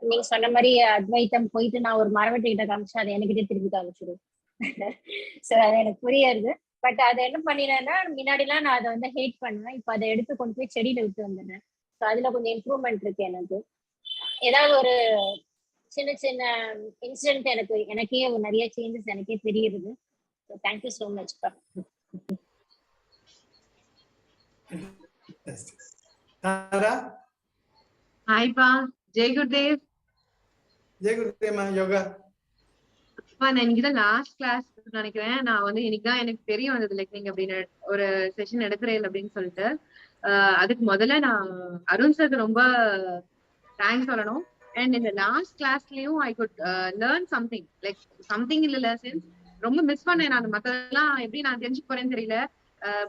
நீங்க சொன்ன மாதிரி அத்வைத்தம் போயிட்டு நான் ஒரு மரவெட்டிக்கிட்ட காமிச்சா அதை எனக்கிட்டே திருப்பி காமிச்சிடும். ஸோ அது எனக்கு புரியுது. பட் அதை என்ன பண்ணினேன்னா, முன்னாடிலாம் நான் அதை வந்து ஹேட் பண்ணுவேன், இப்போ அதை எடுத்து கொண்டு போய் செடியில விட்டு வந்துடுறேன். ஸோ அதுல கொஞ்சம் இம்ப்ரூவ்மெண்ட் இருக்கு எனக்கு. ஏதாவது ஒரு சின்ன சின்ன இன்சிடென்ட் எனக்கே நிறைய சேஞ்சஸ் எனக்கே தெரியுது. ஸோ தேங்க்யூ ஸோ மச் பா. ஹாய் பா, ஜெய் குருதேவ். ஜெய் குருதேவ் யோகா. நான் இன்னைக்கு லாஸ்ட் கிளாஸ் நினைக்கிறேன். நான் வந்து இன்னைக்குதான் எனக்கு தெரிய வந்தது, லைக் நீங்க அப்படின்னு ஒரு செஷன் எடுக்கிறேன் அப்படின்னு சொல்லிட்டு. அதுக்கு முதல்ல நான் அருண் சாருக்கு ரொம்ப தேங்க்ஸ் சொல்லணும். அண்ட் இந்த லாஸ்ட் கிளாஸ்லயும் I could learn something, like something இல்ல சென்ஸ் ரொம்ப மிஸ் பண்ணேன். நான் மத்ததெல்லாம் எப்படி நான் தெரிஞ்சுக்க போறேன்னு தெரியல.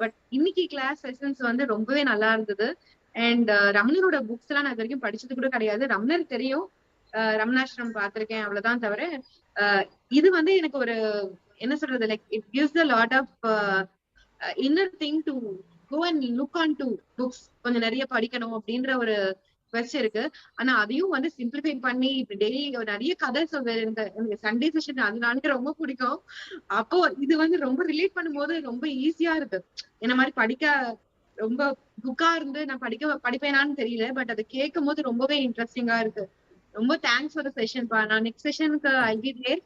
பட் இன்னைக்கு கிளாஸ் செஷன்ஸ் வந்து ரொம்பவே நல்லா இருந்தது. அண்ட் ரமணரோட புக்ஸ் எல்லாம் நான் இது வரைக்கும் படிச்சது கூட கிடையாது. ரமணர் தெரியும், ரமணாசிரம் பார்த்திருக்கேன், அவ்வளவுதான். தவிர இது வந்து எனக்கு ஒரு என்ன சொல்றது, like it gives a lot of inner thing to go and look on to books. கொஞ்சம் நிறைய படிக்கணும் அப்படின்ற ஒரு quest இருக்கு. ஆனா அதையும் வந்து சிம்பிளிஃபை பண்ணி இப்ப டெய்லி நிறைய கதை சொல்றேன். எனக்கு சண்டே செஷன் அதனால ரொம்ப பிடிக்கும். அப்போ இது வந்து ரொம்ப ரிலேட் பண்ணும்போது ரொம்ப ஈஸியா இருக்கு. என்ன மாதிரி படிக்க ரொம்ப புக்கா இருந்து நான் படிப்பேனான்னு தெரியல, பட் அதை கேட்கும் போது ரொம்பவே இன்ட்ரெஸ்டிங்கா இருக்கு. ரொம்ப தேங்க்ஸ் ஃபார் தி செஷன் பா. நான் நெக்ஸ்ட் செஷனுக்கு ஐ பி தேர்.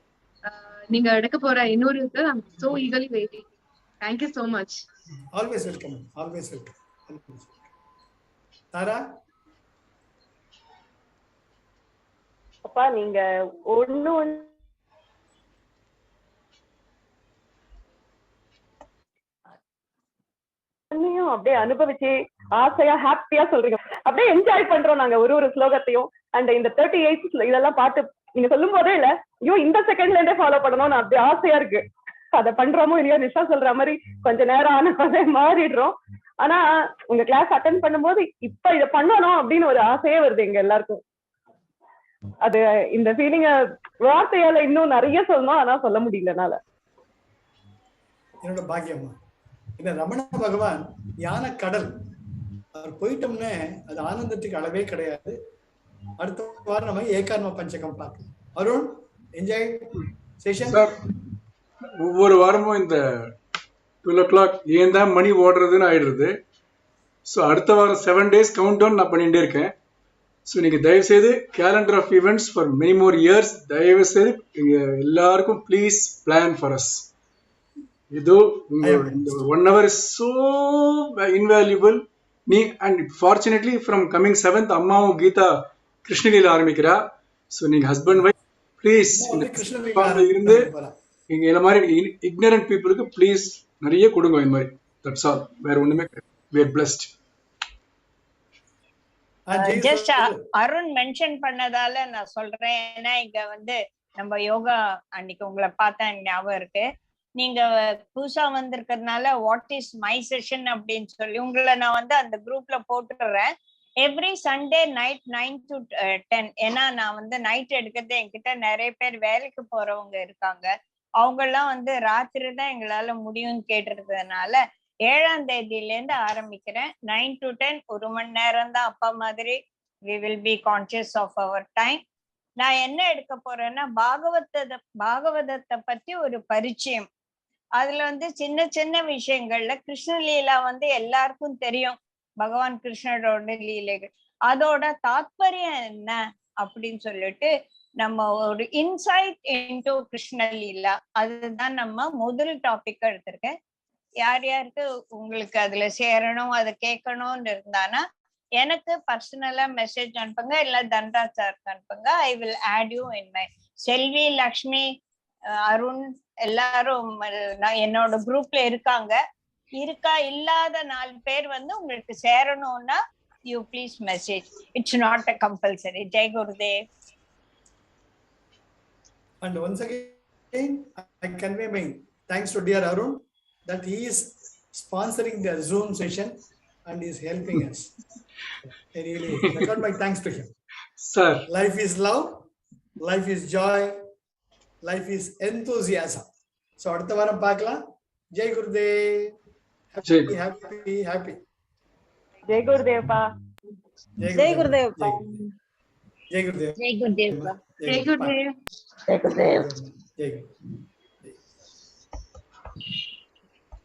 நீங்க எடுக்க போற இன்னொரு இருக்கு, I am so eagerly waiting. Thank you so much. Always welcome. Always welcome. Tara அப்பா நீங்க ஒண்ணு அப்படியே அனுபவிச்சு ஆசையா ஹாப்பியா சொல்றீங்க. அப்படியே என்ஜாய் பண்றோம் நாங்க ஒரு ஸ்லோகத்தையும். அண்ட் இந்த 38 இதெல்லாம் பார்த்து நீங்க சொல்லும் போதே இல்ல, ஐயோ இந்த செகண்ட்ல இருந்தே ஃபாலோ பண்ணணும்னு அப்படி ஆசையா இருக்கு. அதை பண்றோமோ இல்லையோ, நிஷா சொல்ற மாதிரி கொஞ்ச நேரம் ஆனே மாறிடுறோம். ஆனா உங்க கிளாஸ் அட்டென்ட் பண்ணும்போது இப்ப இதை பண்ணணும் அப்படின்னு ஒரு ஆசையே வருது எங்க எல்லாருக்கும். அது இந்த ஃபீலிங்க வார்த்தையால இன்னும் நிறைய சொல்லணும், ஆனா சொல்ல முடியலனால. என்னோட பாக்கியமா இந்த ரமண பகவான் ஞான கடல். அவர் போயிட்டோம்னு அது ஆனந்தத்துக்கு அளவே கிடையாது. அடுத்த வாரம் நம்ம ஏகான்ம பஞ்சகம் பார்க்கலாம். Arun, enjoy session. ஒவ்வொரு வாரமும் இந்த 12 o'clock ஏன் தான் மணி ஓடுறதுன்னு ஆயிடுறது. ஸோ அடுத்த வாரம் 7 days கவுண்ட் டவுன் நான் பண்ணிகிட்டே இருக்கேன். ஸோ நீங்கள் தயவுசெய்து calendar of events for many more years தயவுசெய்து எல்லாருக்கும் ப்ளீஸ் பிளான் ஃபார் அஸ். இதோ இந்த 1 hour is so invaluable. And fortunately from coming 7th அம்மாவும் கீதா கிருஷ்ணலீல ஆரம்பிக்கிறா. ஸோ நீங்கள் ஹஸ்பண்ட் ஒய்ஃப் ப்ளீஸ் இருந்து நீங்க இந்த மாதிரி இக்னரண்ட் பீப்புளுக்கு ப்ளீஸ் நிறைய கொடுங்க. இந்த மாதிரி தட்ஸ் ஆல், வேற ஒண்ணுமே கிடையாது. we are blessed. Just Arun mention பண்ணதால நான் சொல்றேன். ஏன்னா இங்க வந்து நம்ம யோகா அன்னைக்கு உங்களை பார்த்தா ஞாபகம் இருக்கு. நீங்க புதுசா வந்திருக்கிறதுனால வாட் இஸ் மை செஷன் அப்படின்னு சொல்லி உங்களை நான் வந்து அந்த குரூப்ல போட்டுடுறேன். Every Sunday night 9 to 10. ஏன்னா நான் வந்து நைட் எடுக்கிறது, என்கிட்ட நிறைய பேர் வேலைக்கு போறவங்க இருக்காங்க. அவங்க எல்லாம் வந்து ராத்திரி தான் எங்களால முடியும்னு கேட்டுறதுனால 7ஆம் தேதியிலேருந்து ஆரம்பிக்கிறேன். 9 to 10 1 மணி நேரம் தான். அப்பா மாதிரி we will be conscious of our time. நான் என்ன எடுக்க போறேன்னா பாகவதத்தை பத்தி ஒரு பரிச்சயம். அதுல வந்து சின்ன சின்ன விஷயங்கள்ல கிருஷ்ணலீலா வந்து எல்லாருக்கும் தெரியும், பகவான் கிருஷ்ணரோட லீலைகள். அதோட தாத்பரியம் என்ன அப்படின்னு சொல்லிட்டு நம்ம ஒரு இன்சைட் இன்டு கிருஷ்ணலீலா, அதுதான் நம்ம முதல் டாபிக் எடுத்திருக்கேன். யார் யாருக்கு உங்களுக்கு அதுல சேரணும், அதை கேட்கணும்னு இருந்தானா எனக்கு பர்சனலா மெசேஜ் அனுப்புங்க, இல்ல தன்ராஜ் சாருக்கு அனுப்புங்க. I will add you in my. Selvi, Lakshmi, Arun எல்லாரும் நான் என்னோட குரூப்ல இருக்காங்க. இல்லாத 4 பேர் வந்து உங்களுக்கு சேரணும்னா you please message. It's not a compulsory. Jai Gurudev. And once again, I convey my thanks to dear Arun that he is sponsoring the Zoom session and is helping us. I really record my thanks to him. Sir. Life is love, life is joy, life is enthusiasm. So அடுத்த வாரம் பார்க்கலாம். Jai Gurudev. Happy. Jai Gurudev pa. Jai Gurudev pa. Jai Gurudev. Jai Gurudev pa. Jai Gurudev. Jai Gurudev. Jai Gurudev.